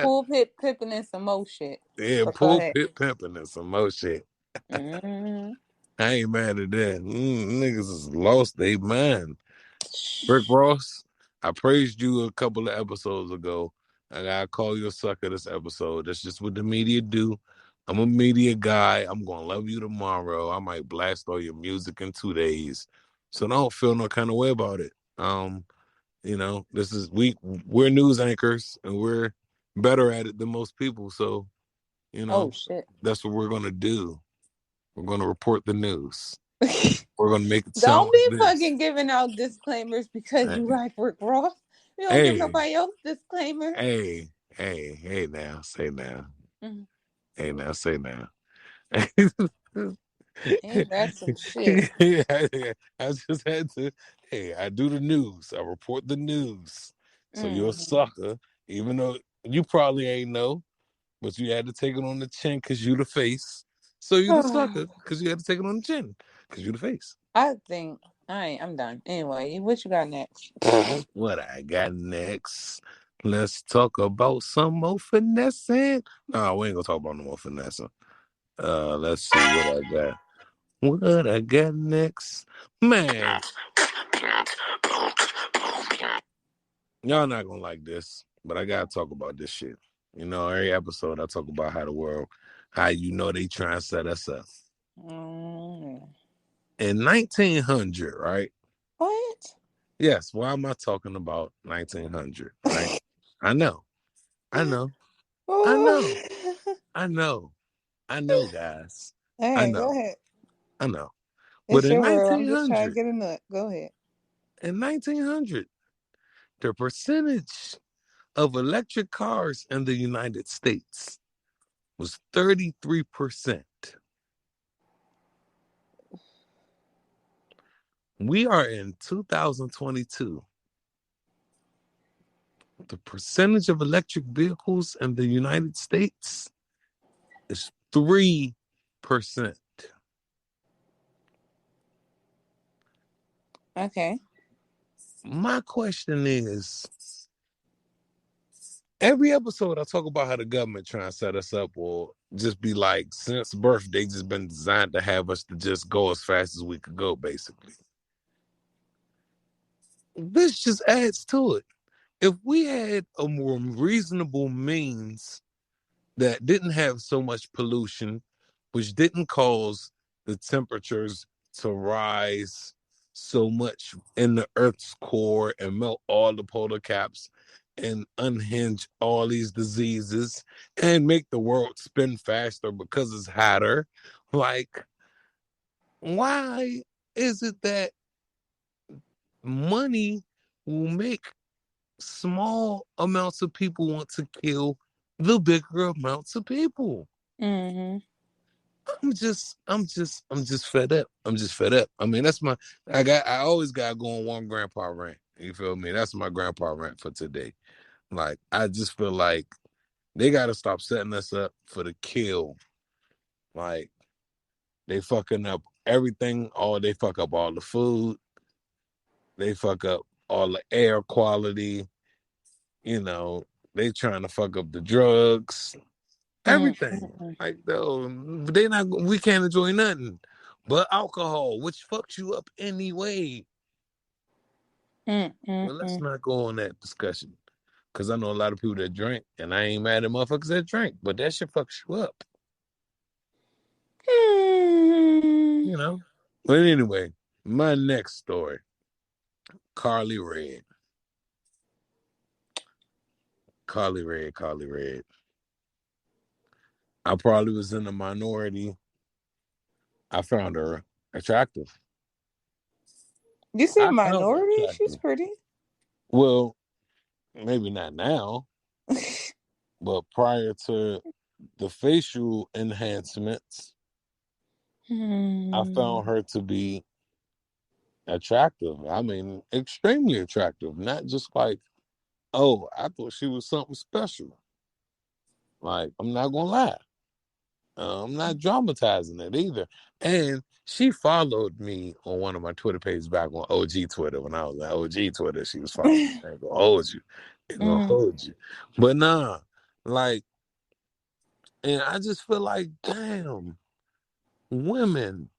Pulpit Pimpin' and some more shit. Yeah, But go ahead. pulpit pimping and some more shit. Mm-hmm. I ain't mad at that. Niggas is lost they mind. Rick Ross, I praised you a couple of episodes ago. I gotta call you a sucker this episode. That's just what the media do. I'm a media guy. I'm gonna love you tomorrow. I might blast all your music in 2 days. So don't feel no kind of way about it. This is we're news anchors and we're better at it than most people. So, you Oh know, shit. that's what we're gonna do. We're gonna report the news. We're gonna make it sound Don't like be this. fucking giving out disclaimers because you like Rick Ross. You don't give Hey, nobody else disclaimer. hey now, say now. Mm, Hey now, say now. ain't that some shit? I just had to, hey, I do the news. I report the news. So you're a Mm. sucker, even though you probably ain't know, but you had to take it on the chin because you the face. So you're the sucker because you had to take it on the chin because you the face. I think I'm done. Anyway, what you got next? What I got next? Let's talk about some more finessing. No, we ain't gonna talk about no more finessing. Let's see what I got. What I got next? Man, y'all not gonna like this, but I gotta talk about this shit. Every episode I talk about how they try and set us up. Mm. In 1900, right? What? Yes, why am I talking about 1900, right? I know, I know, I know, Oh. I know, I know, guys. All I right, go know, ahead. I know. But It's your world. I'm just trying to get a nut. Go ahead. in 1900, the percentage of electric cars in the United States was 33%. We are in 2022. The percentage of electric vehicles in the United States is 3%. Okay. My question is, every episode I talk about how the government trying to set us up will just be like, since birth, they just been designed to have us to just go as fast as we could go, basically. This just adds to it. If we had a more reasonable means that didn't have so much pollution, which didn't cause the temperatures to rise so much in the Earth's core and melt all the polar caps and unhinge all these diseases and make the world spin faster because it's hotter. Like, why is it that money will make small amounts of people want to kill the bigger amounts of people. Mm-hmm. I'm just fed up. I'm just fed up. I mean, I always got going one grandpa rant. You feel me? That's my grandpa rant for today. Like, I just feel like they gotta stop setting us up for the kill. Like, they fucking up everything. They fuck up all the food. They fuck up all the air quality. You know, they trying to fuck up the drugs. Everything. Mm-hmm. Like, though, we can't enjoy nothing but alcohol, which fucks you up anyway. Well, let's Mm-hmm. not go on that discussion. Because I know a lot of people that drink, and I ain't mad at motherfuckers that drink, but that shit fucks you up. You know? But anyway, my next story, Carly Red. Carly Red, Carly Red. I probably was in the minority. I found her attractive. You said I found her minority? She's attractive. pretty. Well, maybe not now, but prior to the facial enhancements, I found her to be attractive. I mean, extremely attractive. Not just like, oh, I thought she was something special. Like, I'm not gonna lie. I'm not dramatizing it either. And she followed me on one of my Twitter pages back on OG Twitter when I was at OG Twitter. She was following me. I ain't gonna hold you. Ain't gonna hold you. But nah, like, and I just feel like, damn, women,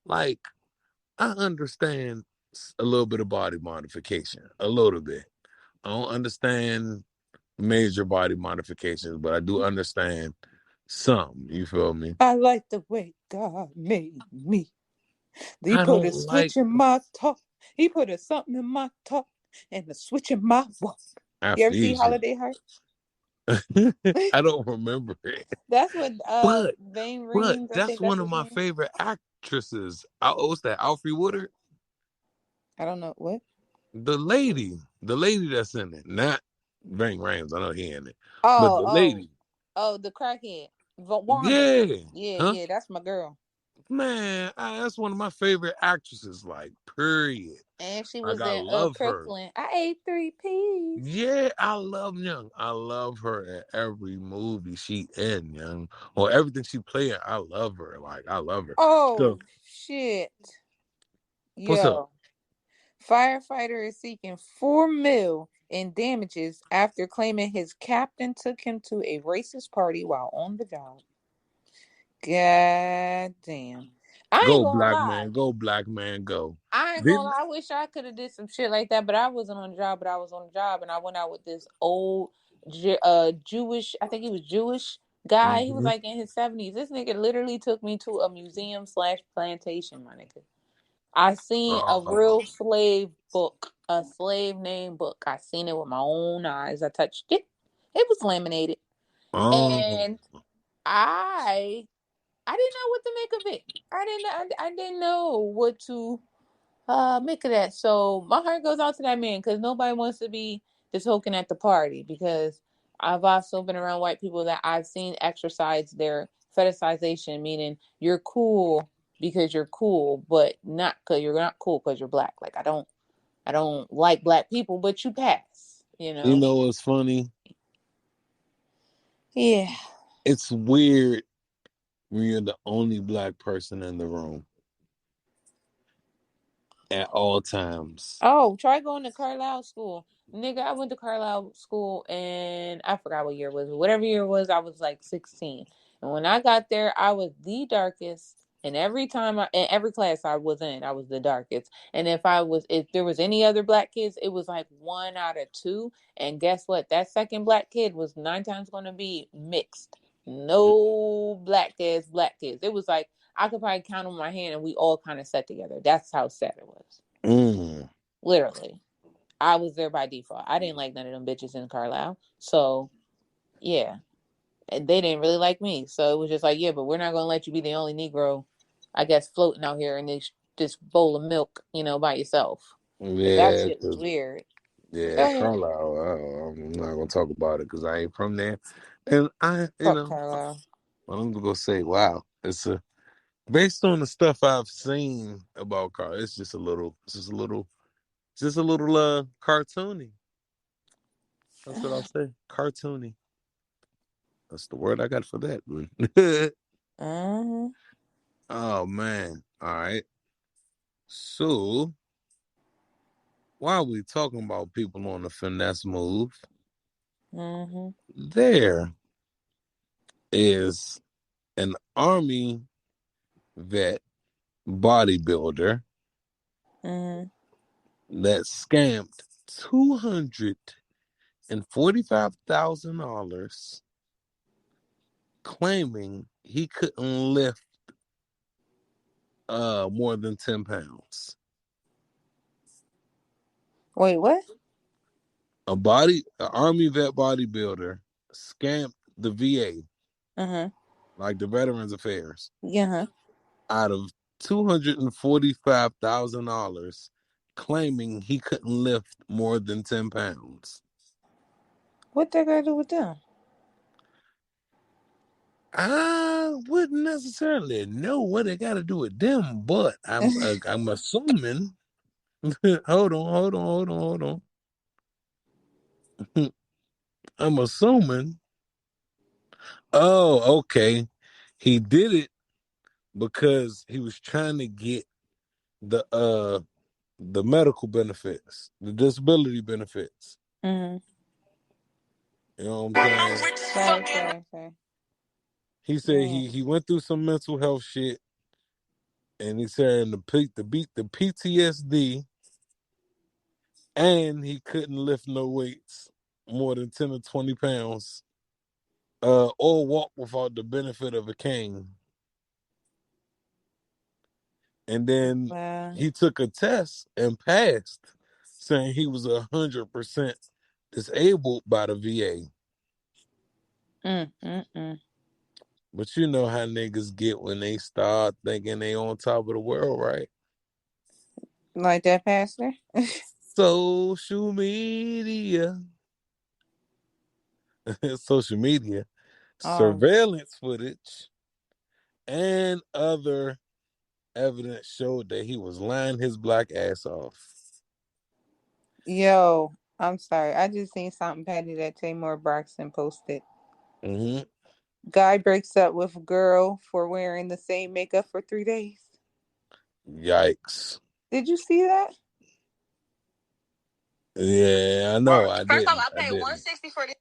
like, I understand a little bit of body modification, a little bit. I don't understand major body modifications, but I do understand some. You feel me? I like the way God made me. He I put a don't like switch in my talk. He put a something in my talk and a switch in my walk. You ever see athleisure. Holiday Heart? I don't remember it, That's what but Vane but Rings, I that's think that's one of his my name. favorite actresses. What's that? Alfre Woodard, I don't know what. the lady that's in it, not Ving Rhames. I know he in it, but Oh, the oh, lady, oh, the crackhead. Wanda. yeah, Yeah, huh? yeah, that's my girl. Man, that's one of my favorite actresses. Like, period. And she Like, was I in love her. Crooklyn. I ate 3 peas. Yeah, I love Young. I love her in every movie she in, Young. Or everything she playing, I love her. Like, I love her. So, Oh shit. what's up? Yo. Firefighter is seeking 4 mil in damages after claiming his captain took him to a racist party while on the job. God damn. I ain't Go, gonna black lie. man. Go, black man. Go. I ain't gonna Didn't lie. I wish I could have did some shit like that, but I wasn't on the job. But I was on the job, and I went out with this old, Jewish. I think he was Jewish guy. He was mm-hmm. like in his 70s. This nigga literally took me to a museum slash plantation, my nigga. I seen a real slave book, a slave name book. I seen it with my own eyes. I touched it. It was laminated, Oh, and I, I didn't know what to make of it. I didn't know what to make of that. So my heart goes out to that man because nobody wants to be the token at the party. Because I've also been around white people that I've seen exercise their fetishization, meaning you're cool because you're cool, but not because you're not cool because you're black. Like I don't like black people, but you pass. You you know? know what's funny? Yeah. It's weird when you're the only black person in the room at all times. Oh, try going to Carlisle school. Nigga, I went to Carlisle school and I forgot what year it was. Whatever year it was, I was like 16. And when I got there, I was the darkest. And in every class I was in, I was the darkest. And if there was any other black kids, it was like 1 out of 2. And guess what? That second black kid was 9 times going to be mixed. No black kids. It was like I could probably count on my hand, and we all kind of sat together. That's how sad it was. Mm. Literally. I was there by default. I didn't like none of them bitches in Carlisle. So, yeah. And they didn't really like me. So it was just like, yeah, but we're not going to let you be the only Negro, I guess, floating out here in this bowl of milk, by yourself. That Yeah, shit was weird. Go yeah, ahead. Carlisle. I'm not gonna talk about it because I ain't from there, and Fuck Carlisle. I'm gonna say, wow, based on the stuff I've seen about Carl, it's just a little cartoony. That's what I'll say, cartoony. That's the word I got for that. Mm-hmm. Oh man, all right. So while we talking about people on the finesse move, Mm-hmm. there is an army vet bodybuilder Mm-hmm. that scammed $245,000, claiming he couldn't lift more than 10 pounds. Wait, what? An army vet bodybuilder scammed the VA, Uh-huh. like the Veterans Affairs, Yeah. out of $245,000, claiming he couldn't lift more than 10 pounds. What that got to do with them? I wouldn't necessarily know what it got to do with them, but I'm assuming. Hold on. I'm assuming. Oh, okay. He did it because he was trying to get the medical benefits, the disability benefits. Mm-hmm. You know what I'm saying? Sorry. He said Yeah. he went through some mental health shit, and he said to beat the PTSD, and he couldn't lift no weights more than 10 or 20 pounds, or walk without the benefit of a cane. And then Well, he took a test and passed, saying he was 100% disabled by the VA. mm. But you know how niggas get when they start thinking they on top of the world, right? Like that pastor? Social media, social media, Oh, surveillance footage, and other evidence showed that he was lying his black ass off. yo, I'm sorry. I just seen something Patty that Tamar Braxton posted. Mm-hmm. Guy breaks up with girl for wearing the same makeup for 3 days. Yikes. Did you see that? Yeah, I know. First off, I paid $160 for this.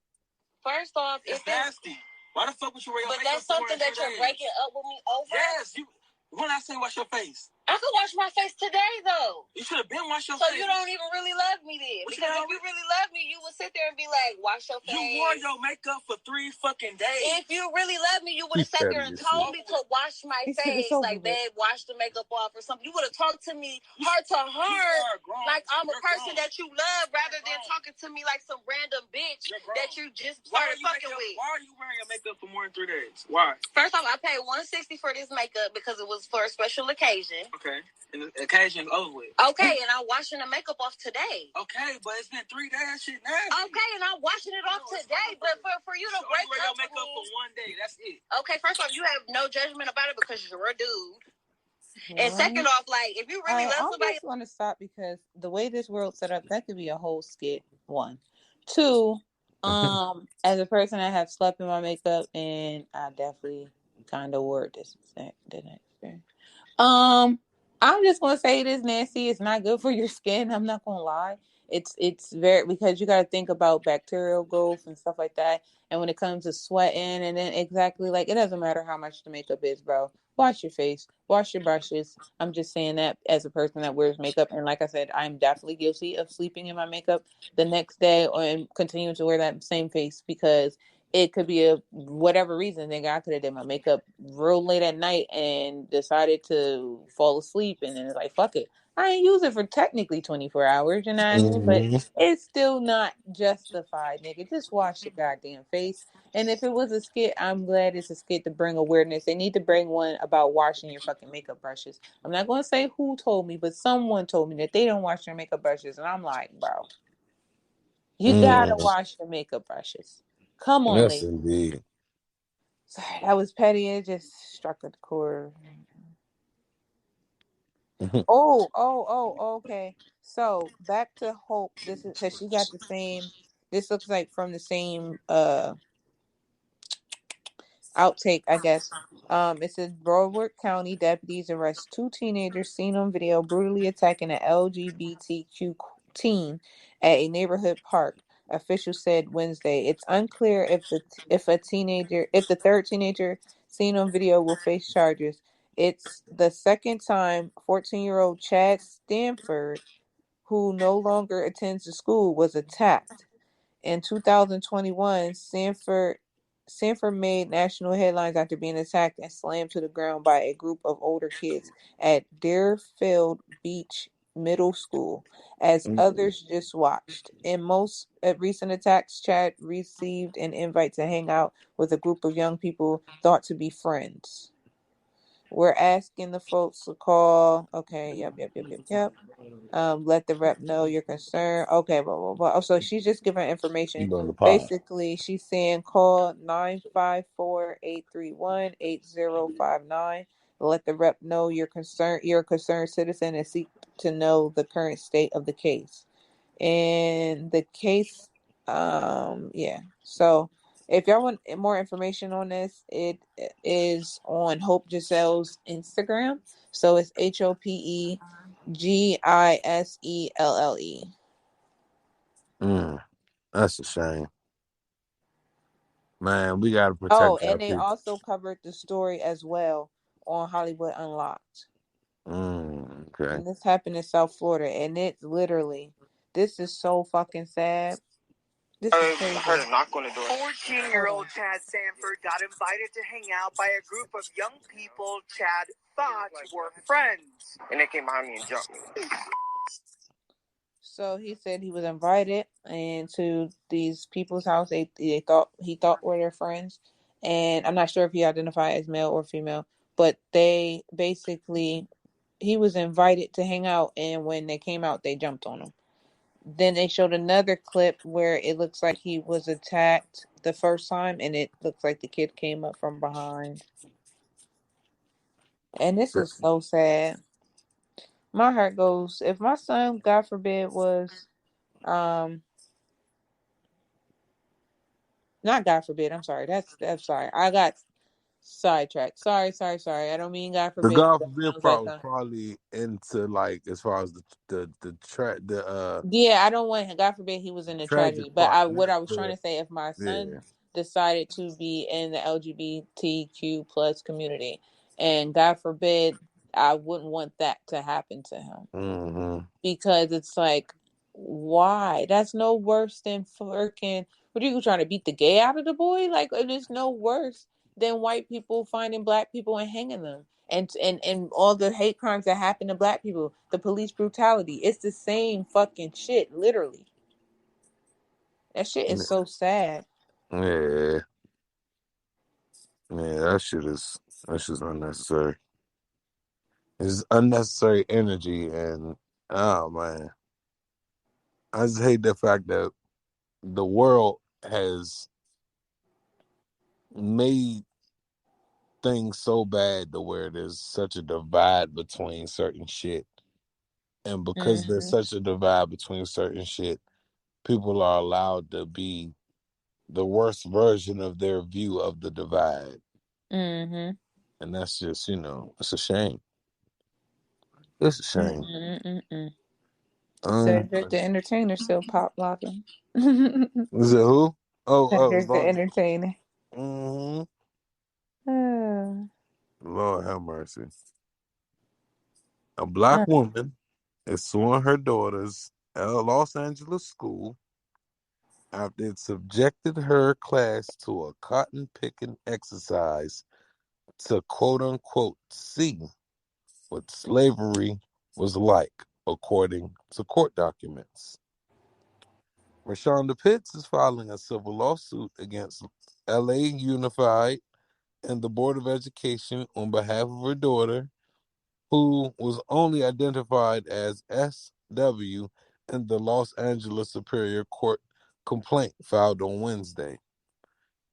First off, it's nasty. Why the fuck would you wear your makeup? But that's something that you're breaking up with me over. Yes, you. When I say wash your face, I could wash my face today though. You should have been washed your face. So you don't even really love me then. Because if you really love me, you would sit there and be like, wash your face. You wore your makeup for 3 fucking days. If you really love me, you would have sat there and told me to wash my face. Like, babe, wash the makeup off or something. You would have talked to me heart to heart. Like I'm a person that you love rather than talking to me like some random bitch that you just started fucking with. Why are you wearing your makeup for more than 3 days? Why? First off, I paid $160 for this makeup because it was for a special occasion. Okay. And the occasion is over with. Okay, and I'm washing the makeup off today. Okay, but it's been 3 days. Shit nasty. Okay, and I'm washing it off today. But for you to break up your makeup for 1 day, that's it. Okay, first off, you have no judgment about it because you're a dude. And second off, like, if you really love somebody, I just want to stop because the way this world's set up, that could be a whole skit. 1, 2. As a person, I have slept in my makeup, and I definitely kind of wore this the next day. I'm just gonna say it is nasty. It's not good for your skin. I'm not gonna lie. It's very because you got to think about bacterial growth and stuff like that. And when it comes to sweating, and then exactly like it doesn't matter how much the makeup is, bro. Wash your face, wash your brushes. I'm just saying that as a person that wears makeup, and like I said, I'm definitely guilty of sleeping in my makeup the next day and continuing to wear that same face because it could be a whatever reason. Then I could have did my makeup real late at night and decided to fall asleep, and then it's like fuck it. I ain't use it for technically 24 hours, you know what I mean? But it's still not justified, nigga. Just wash your goddamn face. And if it was a skit, I'm glad it's a skit to bring awareness. They need to bring one about washing your fucking makeup brushes. I'm not going to say who told me, but someone told me that they don't wash their makeup brushes. And I'm like, bro, you gotta wash your makeup brushes. Come on, Yes, lady. indeed. Sorry, that was petty. It just struck a chord. Okay. So back to Hope. This is because she got the same. This looks like from the same outtake, I guess. It says Broward County deputies arrest two teenagers seen on video brutally attacking an LGBTQ teen at a neighborhood park. Officials said Wednesday. It's unclear if the third teenager seen on video will face charges. It's the second time 14-year-old Chad Stanford, who no longer attends the school, was attacked. In 2021, Sanford made national headlines after being attacked and slammed to the ground by a group of older kids at Deerfield Beach Middle School, as others just watched. In most recent attacks, Chad received an invite to hang out with a group of young people thought to be friends. We're asking the folks to call. Okay, yep. Let the rep know your concern. Okay, blah, blah, blah. Oh, so she's just giving information. Basically, she's saying call 954-831-8059. Let the rep know you're a concerned citizen and seek to know the current state of the case. And the case, yeah. So if y'all want more information on this, it is on Hope Giselle's Instagram. So it's HOPEGISELLE. That's a shame. Man, we gotta protect Oh, our and they people. also covered the story as well on Hollywood Unlocked. Okay. And this happened in South Florida, and it's literally, this is so fucking sad. This is crazy. Heard a knock on the door. 14-year-old Chad Sanford got invited to hang out by a group of young people Chad thought were friends. And they came behind me and jumped me. So he said he was invited into these people's house. They thought he thought were their friends, and I'm not sure if he identified as male or female, but they basically, he was invited to hang out, and when they came out, they jumped on him. Then they showed another clip where it looks like he was attacked the first time, and it looks like the kid came up from behind. And this is so sad. My heart goes, if my son, God forbid, was not God forbid, I'm sorry. That's sorry. I got sidetracked. Sorry. I don't mean God The forbid. God That forbid sounds part like was probably into like as far as the yeah, I don't want God forbid he was in a tragic tragedy. But part. what I was trying to say, if my son decided to be in the LGBTQ plus community, and God forbid, I wouldn't want that to happen to him. Because it's like, why? That's no worse than freaking. What are you trying to beat the gay out of the boy? Like, it is no worse than white people finding black people and hanging them. And all the hate crimes that happen to black people, the police brutality, it's the same fucking shit, literally. That shit is so sad. Yeah, that shit is unnecessary. It's unnecessary energy, and oh man, I just hate the fact that the world has made things so bad to where there's such a divide between certain shit. And because there's such a divide between certain shit, people are allowed to be the worst version of their view of the divide. And that's just, it's a shame. It's a shame. Cedric the Entertainer still pop locking. Is it who? Cedric the Entertainer. Lord have mercy. A black woman is suing her daughters at a Los Angeles school after it subjected her class to a cotton picking exercise to quote unquote see what slavery was like, according to court documents. Rashonda Pitts is filing a civil lawsuit against LA Unified and the Board of Education on behalf of her daughter, who was only identified as SW in the Los Angeles Superior Court complaint filed on Wednesday.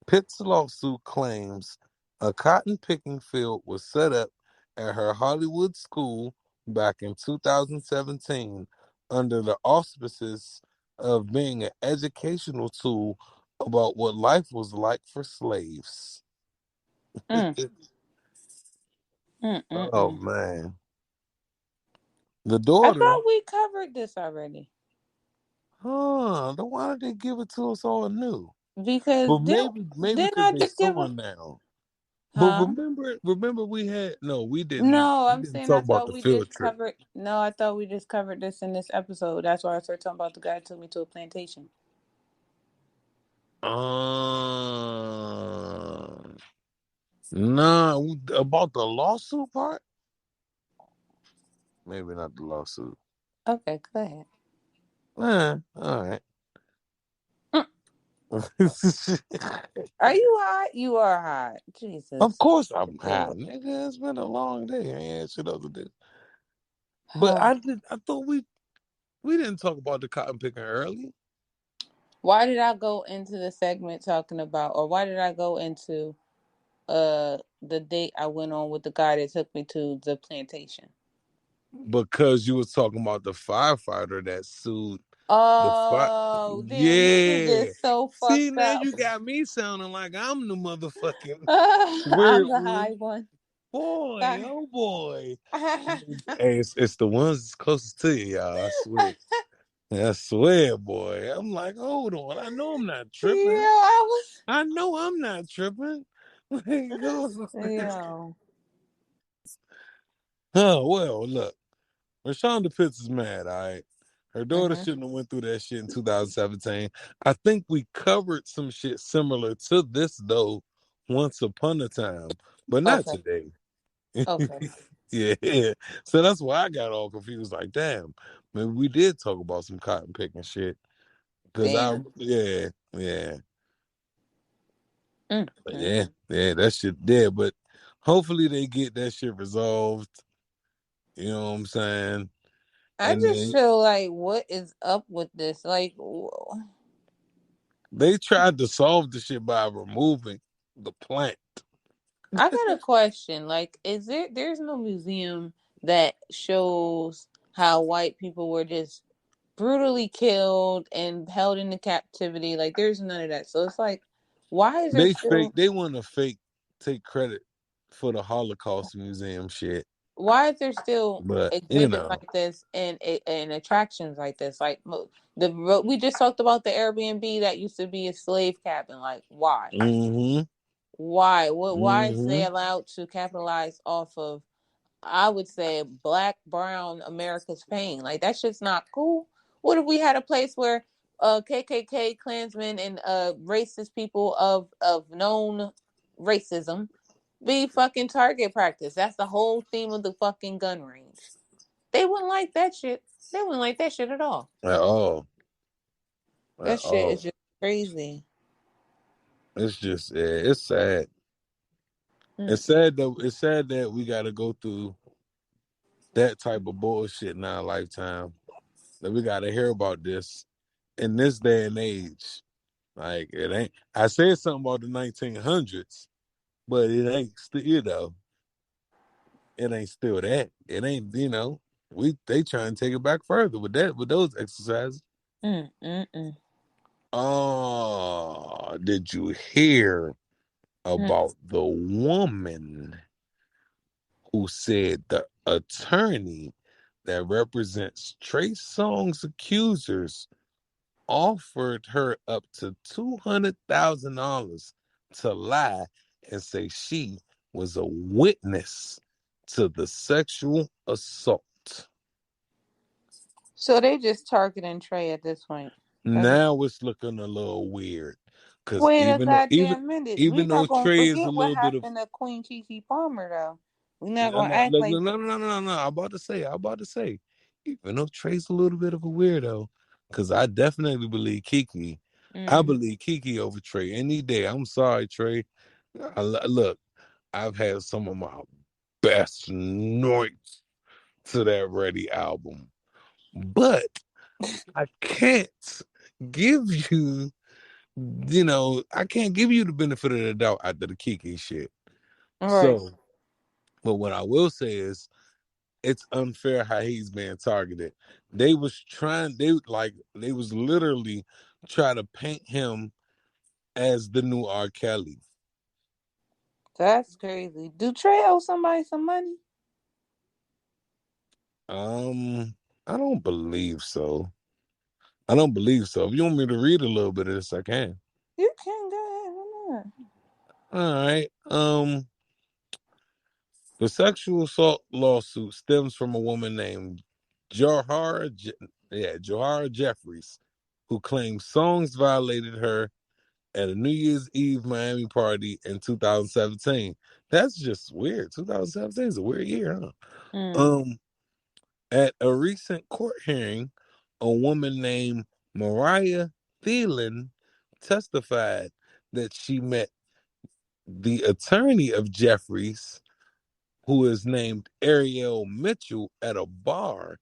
Pitt's lawsuit claims a cotton picking field was set up at her Hollywood school back in 2017 under the auspices of being an educational tool about what life was like for slaves. Oh, man. The I daughter. thought we covered this already. Then why did they give it to us all new? Because But maybe didn't because I they just give saw a now. But huh? remember we had we didn't No, we I'm didn't saying I talk about thought the we field just trip. covered. No, I thought we just covered this in this episode. That's why I started talking about the guy who took me to a plantation. Nah, about the lawsuit part? Maybe not the lawsuit. Okay, go ahead. All right. Are you hot? You are hot. Jesus. Of course I'm high, nigga. It's been a long day. I ain't had shit else to do. But I thought we didn't talk about the cotton picking early. Why did I go into the segment talking about, or why did I go into the date I went on with the guy that took me to the plantation? Because you was talking about the firefighter that sued. Oh, damn, this shit Yeah. is so See, fucked now up. you got me sounding like I'm the motherfucking I'm weird the high one. one. Boy, Sorry. oh boy. Hey, it's the ones closest to you, y'all. I swear. I swear, boy. I'm like, hold on. I know I'm not tripping. I know I'm not tripping. Yeah. Oh, well, look. Rashonda Pitts is mad, all right? Her daughter shouldn't have went through that shit in 2017. I think we covered some shit similar to this, though, once upon a time, but not today. Okay. Yeah. So that's why I got all confused. Like, damn, maybe we did talk about some cotton picking shit. Because yeah. Yeah, that shit there. But hopefully they get that shit resolved. You know what I'm saying? I just feel like, what is up with this? Like, they tried to solve the shit by removing the plant. I got a question. Like, there's no museum that shows how white people were just brutally killed and held into captivity. Like, there's none of that. So it's like, why is there still They want to take credit for the Holocaust museum shit. Why is there still But exhibits like this and attractions like this? Like we just talked about the Airbnb that used to be a slave cabin. Like, why? Why? Why is they allowed to capitalize off of, I would say, Black, brown America's pain? Like, that shit's not cool. What if we had a place where KKK, Klansmen, and racist people of known racism be fucking target practice? That's the whole theme of the fucking gun range. They wouldn't like that shit. They wouldn't like that shit at all. At all. That shit is just crazy. It's just it's sad. It's sad that we gotta go through that type of bullshit in our lifetime. That we gotta hear about this in this day and age. Like, it ain't. I said something about the 1900s, but it ain't still. It ain't still that. It ain't. They try and take it back further with those exercises. Oh, did you hear about the woman who said the attorney that represents Trey-Songz accusers offered her up to $200,000 to lie and say she was a witness to the sexual assault? So they just targeting Trey at this point. Now it's looking a little weird because Wait a goddamn minute. We even though not gonna Trey is a forget what little bit of happened to Queen Keke Palmer though. We're not gonna act like no. I'm about to say. Even though Trey's a little bit of a weirdo, because I definitely believe Kiki. I believe Kiki over Trey any day. I'm sorry, Trey. Look, I've had some of my best nights to that Ready album, but I can't give you, I can't give you the benefit of the doubt after the Kiki shit. right. So, but what I will say is, it's unfair how he's being targeted. They was literally trying to paint him as the new R. Kelly. That's crazy. Do Trey owe somebody some money? I don't believe so. I don't believe so. If you want me to read a little bit of this, I can. You can go ahead. Why not? All right. The sexual assault lawsuit stems from a woman named Johara, Johara Jeffries, who claims songs violated her at a New Year's Eve Miami party in 2017. That's just weird. 2017 is a weird year, huh? At a recent court hearing, a woman named Mariah Thielen testified that she met the attorney of Jeffries, who is named Ariel Mitchell, at a bar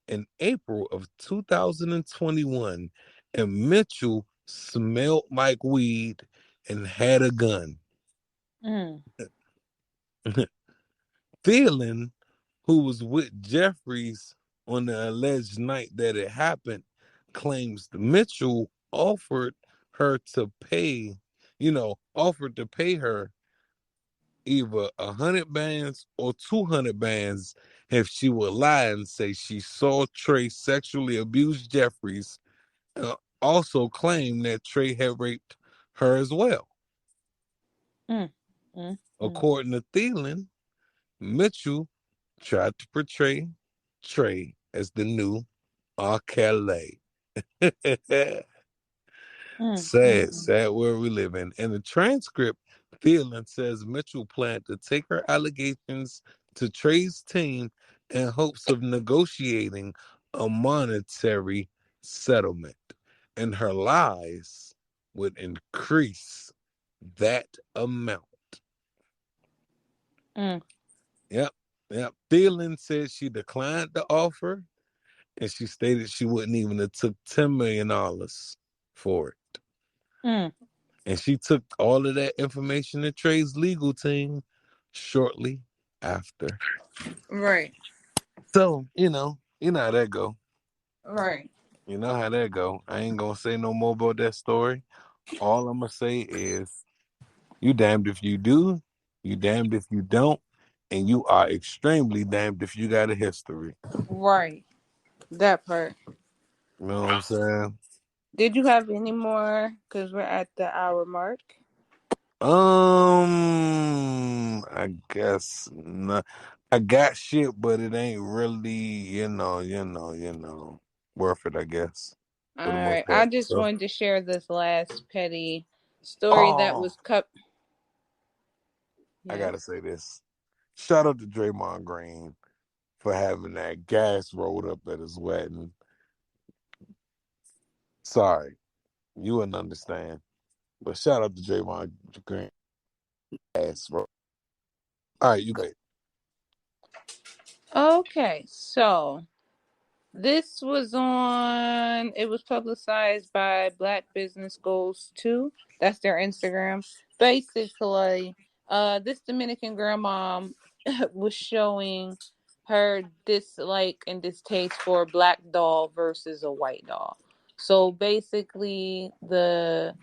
in April of 2021, and Mitchell smelled like weed and had a gun. Thielen, who was with Jeffries on the alleged night that it happened, claims Mitchell offered to pay her either 100 bands or 200 bands if she would lie and say she saw Trey sexually abuse Jeffries. Also claimed that Trey had raped her as well. According to Thielen, Mitchell tried to portray Trey as the new R. Kelly. Sad world we live in. In the transcript, Thielen says Mitchell planned to take her allegations to Trey's team in hopes of negotiating a monetary settlement, and her lies would increase that amount. Yep. Thielen said she declined the offer, and she stated she wouldn't even have took $10 million for it. And she took all of that information to Trey's legal team shortly after. Right. So, you know how that go. Right. You know how that go. I ain't gonna say no more about that story. All I'm gonna say is, you damned if you do, you damned if you don't, and you are extremely damned if you got a history. Right. That part. You know what I'm saying? Did you have any more? Because we're at the hour mark. I guess not. I got shit, but it ain't really, worth it, I guess, All for the most right. part. I just So, wanted to share this last petty story that was cut. I Yeah. gotta say this. Shout out to Draymond Green for having that gas rolled up at his wedding. Sorry, you wouldn't understand. But shout out to Draymond Green. Gas roll. All right, you go ahead. Okay. So it was publicized by Black Business Goals 2. That's their Instagram. Basically, this Dominican grandma was showing her dislike and distaste for a black doll versus a white doll. So basically, the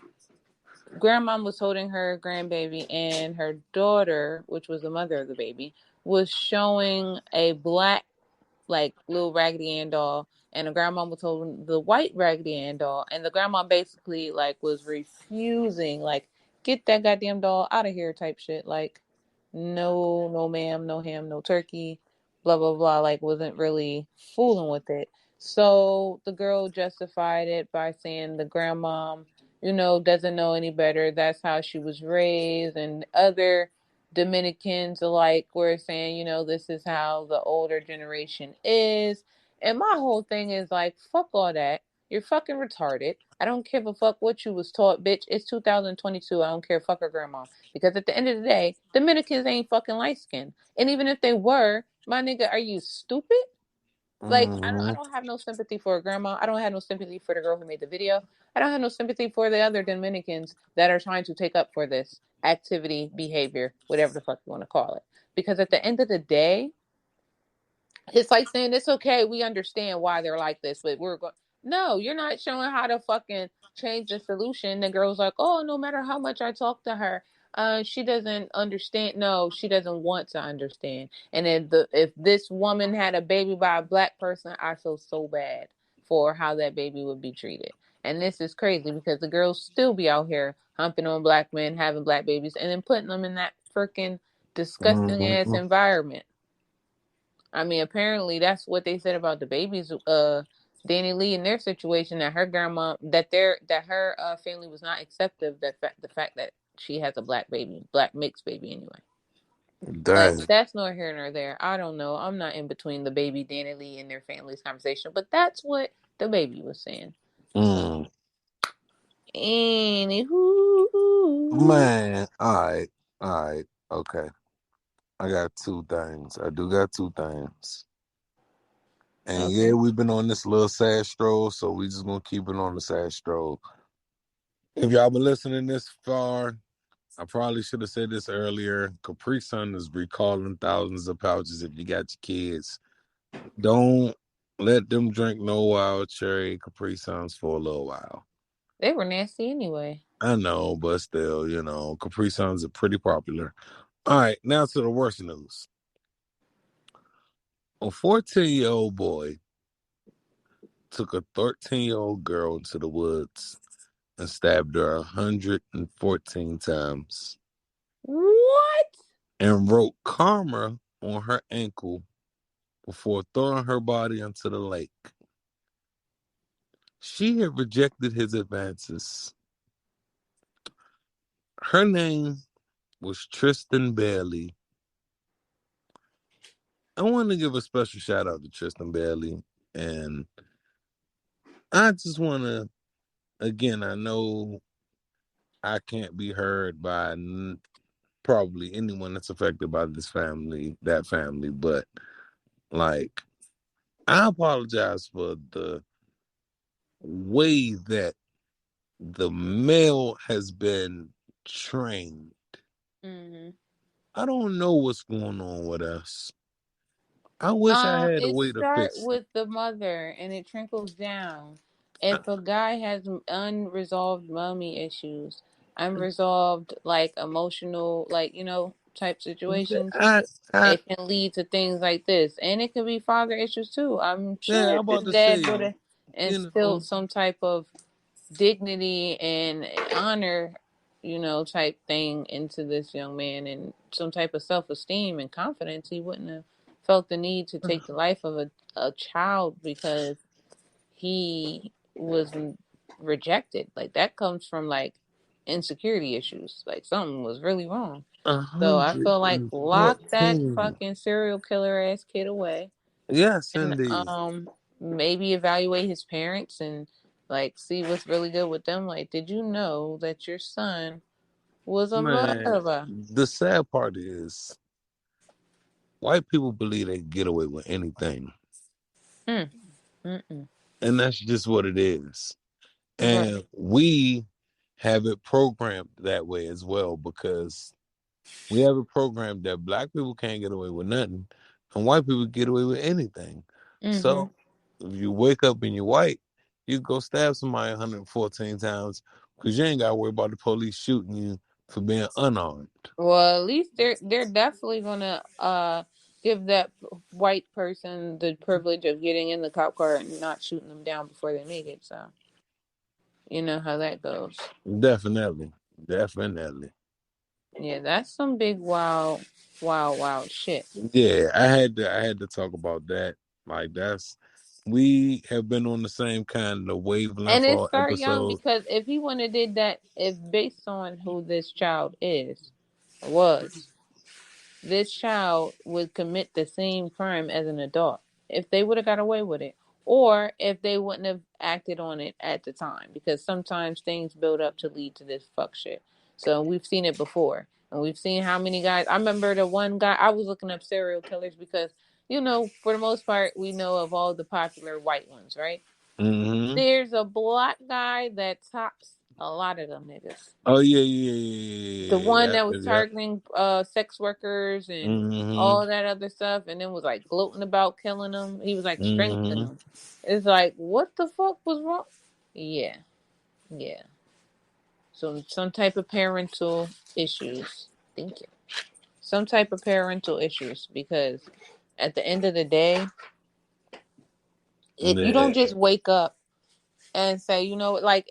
grandma was holding her grandbaby, and her daughter, which was the mother of the baby, was showing a black, like, little Raggedy Ann doll, and the grandma was holding the white Raggedy Ann doll, and the grandma basically, like, was refusing, like, get that goddamn doll out of here type shit, like, no ma'am, no ham, no turkey, blah blah blah, like, wasn't really fooling with it. So the girl justified it by saying the grandma, doesn't know any better. That's how she was raised, and other Dominicans alike were saying, you know, this is how the older generation is. And my whole thing is like, fuck all that. You're fucking retarded. I don't give a fuck what you was taught, bitch. It's 2022. I don't care. Fuck her grandma. Because at the end of the day, Dominicans ain't fucking light skinned. And even if they were, my nigga, are you stupid? Like, I don't have no sympathy for a grandma. I don't have no sympathy for the girl who made the video. I don't have no sympathy for the other Dominicans that are trying to take up for this activity, behavior, whatever the fuck you want to call it. Because at the end of the day, it's like saying it's okay. We understand why they're like this, but we're going. No, you're not showing how to fucking change the solution. The girl's like, oh, no matter how much I talk to her, she doesn't understand. No, she doesn't want to understand. And if this woman had a baby by a black person, I feel so bad for how that baby would be treated. And this is crazy because the girls still be out here humping on black men, having black babies, and then putting them in that freaking disgusting ass environment. I mean, apparently that's what they said about the babies. Danny Lee in their situation, that her grandma, that her family was not acceptive. The fact that she has a black baby, black mixed baby anyway. But Dang. that's nor here nor there. I don't know. I'm not in between the baby Danny Lee and their family's conversation. But that's what the baby was saying. So, anywho, Man, all right, okay. I got two things. I do got two things. And yeah, okay. we've been on this little sad stroll, so we just gonna keep it on the sad stroll. If y'all been listening this far, I probably should have said this earlier. Capri Sun is recalling thousands of pouches. If you got your kids, don't let them drink no wild cherry Capri Suns for a little while. They were nasty anyway. I know, but still, you know, Capri Suns are pretty popular. All right, now to the worst news. A 14-year-old boy took a 13-year-old girl into the woods and stabbed her 114 times What? and wrote karma on her ankle before throwing her body into the lake. She had rejected his advances. Her name was Tristan Bailey. I want to give a special shout out to Tristan Bailey. And I just want to, again, I know I can't be heard by probably anyone that's affected by this family, that family, but like, I apologize for the way that the male has been trained. Mm-hmm. I don't know what's going on with us. I wish I had a It way to starts fix it. with the mother and it trickles down. If a guy has unresolved mommy issues, unresolved like emotional, like type situations, I, I, it can lead to things like this, and it could be father issues too. I'm yeah, sure I'm if about his to dad say, would have you instilled know, some type of dignity and honor, type thing into this young man and some type of self esteem and confidence, he wouldn't have felt the need to take the life of a child because he was rejected. Like that comes from like insecurity issues. Like something was really wrong. So I feel like lock that 114. fucking serial killer ass kid away Yes, and indeed. maybe evaluate his parents and like see what's really good with them. Like, did you know that your son was a Man, murderer? the sad part is white people believe they can get away with anything. Mm, mm-mm. And that's just what it is. Right. And we have it programmed that way as well because we have it programmed that black people can't get away with nothing and white people get away with anything. Mm-hmm. So if you wake up and you're white, you go stab somebody 114 times because you ain't got to worry about the police shooting you for being unarmed. Well, at least they're definitely gonna give that white person the privilege of getting in the cop car and not shooting them down before they make it. So you know how that goes. Definitely. Definitely. Yeah, that's some big wild, wild, wild shit. Yeah, I had to talk about that. Like that's we have been on the same kind of And wavelength it all start young episode. because if he wouldn't have did that, if based on who this child was, this child would commit the same crime as an adult if they would have got away with it, or if they wouldn't have acted on it at the time, because sometimes things build up to lead to this fuck shit. So we've seen it before, and we've seen how many guys. I remember the one guy, I was looking up serial killers because, for the most part, we know of all the popular white ones, right? Mm-hmm. There's a black guy that tops a lot of them niggas. Oh yeah. The one that was targeting sex workers and Mm-hmm. all that other stuff, and then was like gloating about killing them. He was like strangling Mm-hmm. them. It's like, what the fuck was wrong? Yeah. So some type of parental issues. Thank you. Some type of parental issues, because at the end of the day, if you don't Yeah. just wake up and say, like,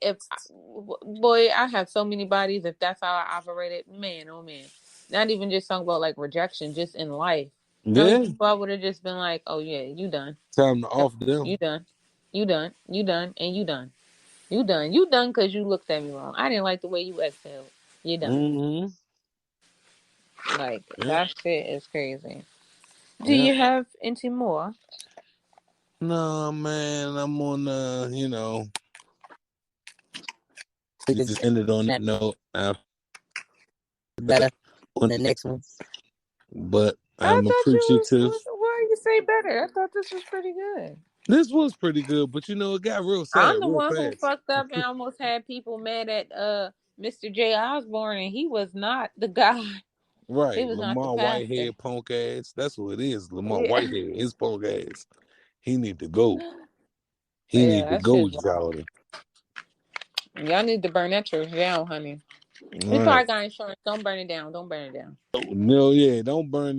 boy, I have so many bodies. If that's how I operated, man, oh man. Not even just talking about like rejection, just in life. How many Yeah. people I would have just been like, oh yeah, you done. Time to Yep, off them. you done. You done. You done. And you done. You done. You done because you looked at me wrong. I didn't like the way you exhaled. You done. Mm-hmm. Like, Yeah. that shit is crazy. Do Yeah. you have any more? No, man, I'm on We we could just ended on that note. better on the next one. But I I'm thought you appreciative. was. Why you say better? I thought this was pretty good. This was pretty good, but it got real sad I'm the real one who fast. fucked up and almost had people mad at Mr. J. Osborne, and he was not the guy. He Right, was not the Lamar pastor. Whitehead, punk ass. That's what it is. Lamar Yeah, Whitehead, his punk ass. He need to go. He yeah, need to that go, shit's wild. Jolly. Y'all need to burn that church down, honey. He Right. probably got insurance. Don't burn it down. Don't burn it down. No, yeah, don't burn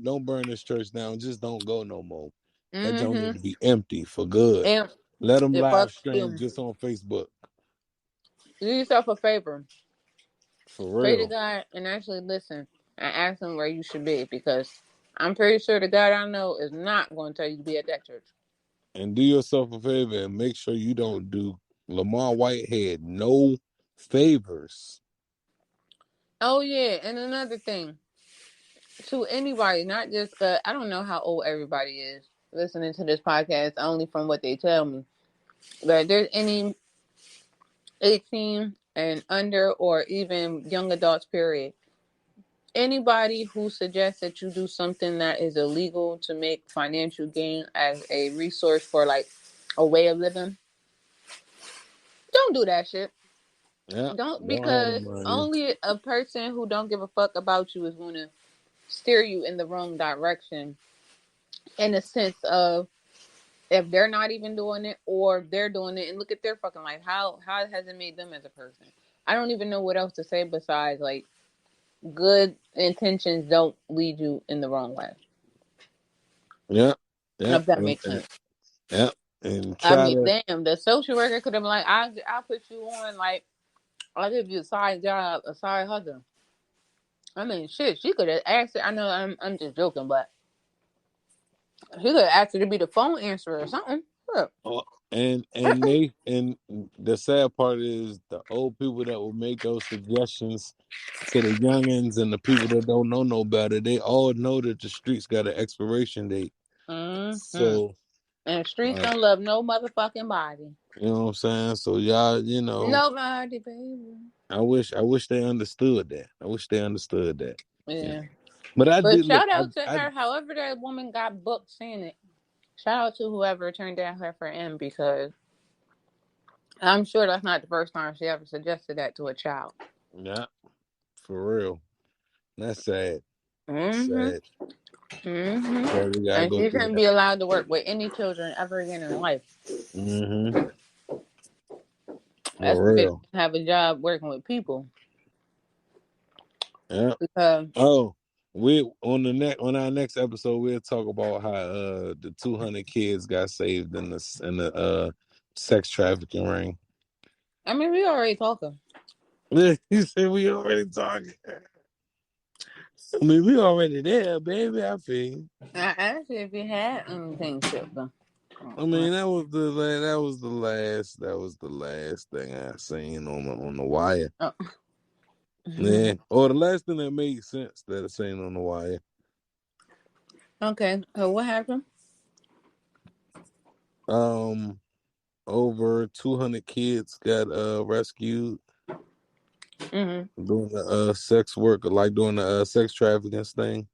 don't burn this church down. Just don't go no more. That don't need Mm-hmm. to be empty for good. And Let them the live fuck stream you. just on Facebook. Do yourself a favor. For Pray to real. God and actually listen and ask him where you should be, because I'm pretty sure the God I know is not going to tell you to be at that church. And do yourself a favor and make sure you don't do Lamar Whitehead no favors. Oh yeah, and another thing, to anybody, not just I don't know how old everybody is listening to this podcast, only from what they tell me. But if there's any 18 and under, or even young adults, period, anybody who suggests that you do something that is illegal to make financial gain as a resource for like a way of living, don't do that shit. Yeah. Don't, Don't have because them around you. only a person who don't give a fuck about you is going to steer you in the wrong direction, in a sense of, if they're not even doing it or they're doing it, and look at their fucking life. How has it made them as a person? I don't even know what else to say besides, like, good intentions don't lead you in the wrong way. Yeah. Yeah. If that makes sense. Yeah. And I try mean, to damn, the social worker could have been like, I'll put you on, like, I'll give you a side job, a side hustle. I mean, shit, she could have asked her. I know I'm just joking, but she could have asked her to be the phone answerer or something. Look. and the sad part is the old people that will make those suggestions to the youngins and the people that don't know no better, they all know that the streets got an expiration date. Mm-hmm. So And the streets don't love no motherfucking body. you know what I'm saying? So y'all, Nobody, baby. I wish they understood that. I wish they understood that. Yeah. But I But did look. shout out to her. However that woman got booked saying it. Shout out to whoever turned down her for M, because I'm sure that's not the first time she ever suggested that to a child. Yeah, for real. That's sad. Mm-hmm. Sad. Mm-hmm. Sad we gotta And go she through shouldn't that. be allowed to work with any children ever again in life. Mm-hmm. That's For why she real. have a job working with people. Yeah. Because We on our next episode we'll talk about how the 200 kids got saved in the sex trafficking ring. I mean, we already talking. You said we already talking. I mean, we already there, baby. I feel. I asked you if you had anything to them. I mean, that was the last thing I seen on the wire. Oh. Yeah. Or the last thing that made sense that it's saying on the wire. Okay. So what happened? Over 200 kids got rescued doing the sex work, like doing the sex trafficking thing.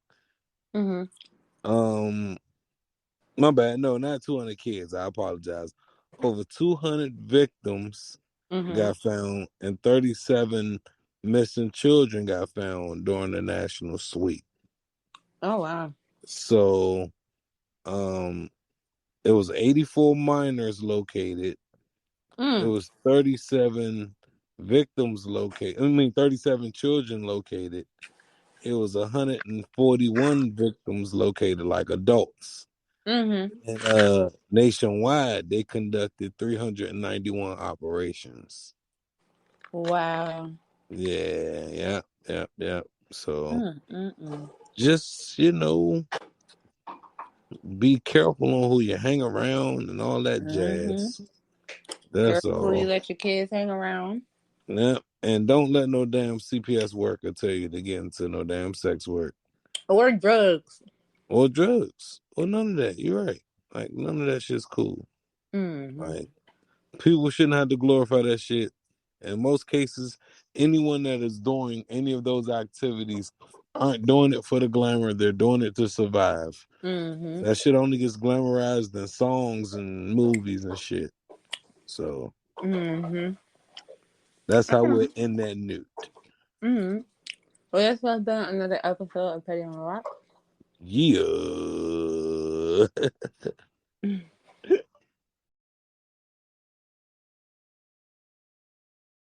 My bad. No, not 200 kids. I apologize. Over 200 victims got found, and 37 missing children got found during the national sweep. Oh wow. So, it was 84 minors located. It was 37 victims located. 37 children located. It was 141 victims located, like adults. And nationwide, they conducted 391 operations. Wow. Yeah. So just, be careful on who you hang around and all that jazz. That's Careful who you all. let your kids hang around. Yeah. And don't let no damn CPS worker tell you to get into no damn sex work. Or drugs. Or drugs. Or none of that. You're right. Like, none of that shit's cool. Like, people shouldn't have to glorify that shit. In most cases, anyone that is doing any of those activities aren't doing it for the glamour. They're doing it to survive. That shit only gets glamorized in songs and movies and shit. So that's how we're in that nude. Well, that's what's been another episode of Petty on the Rock. Yeah.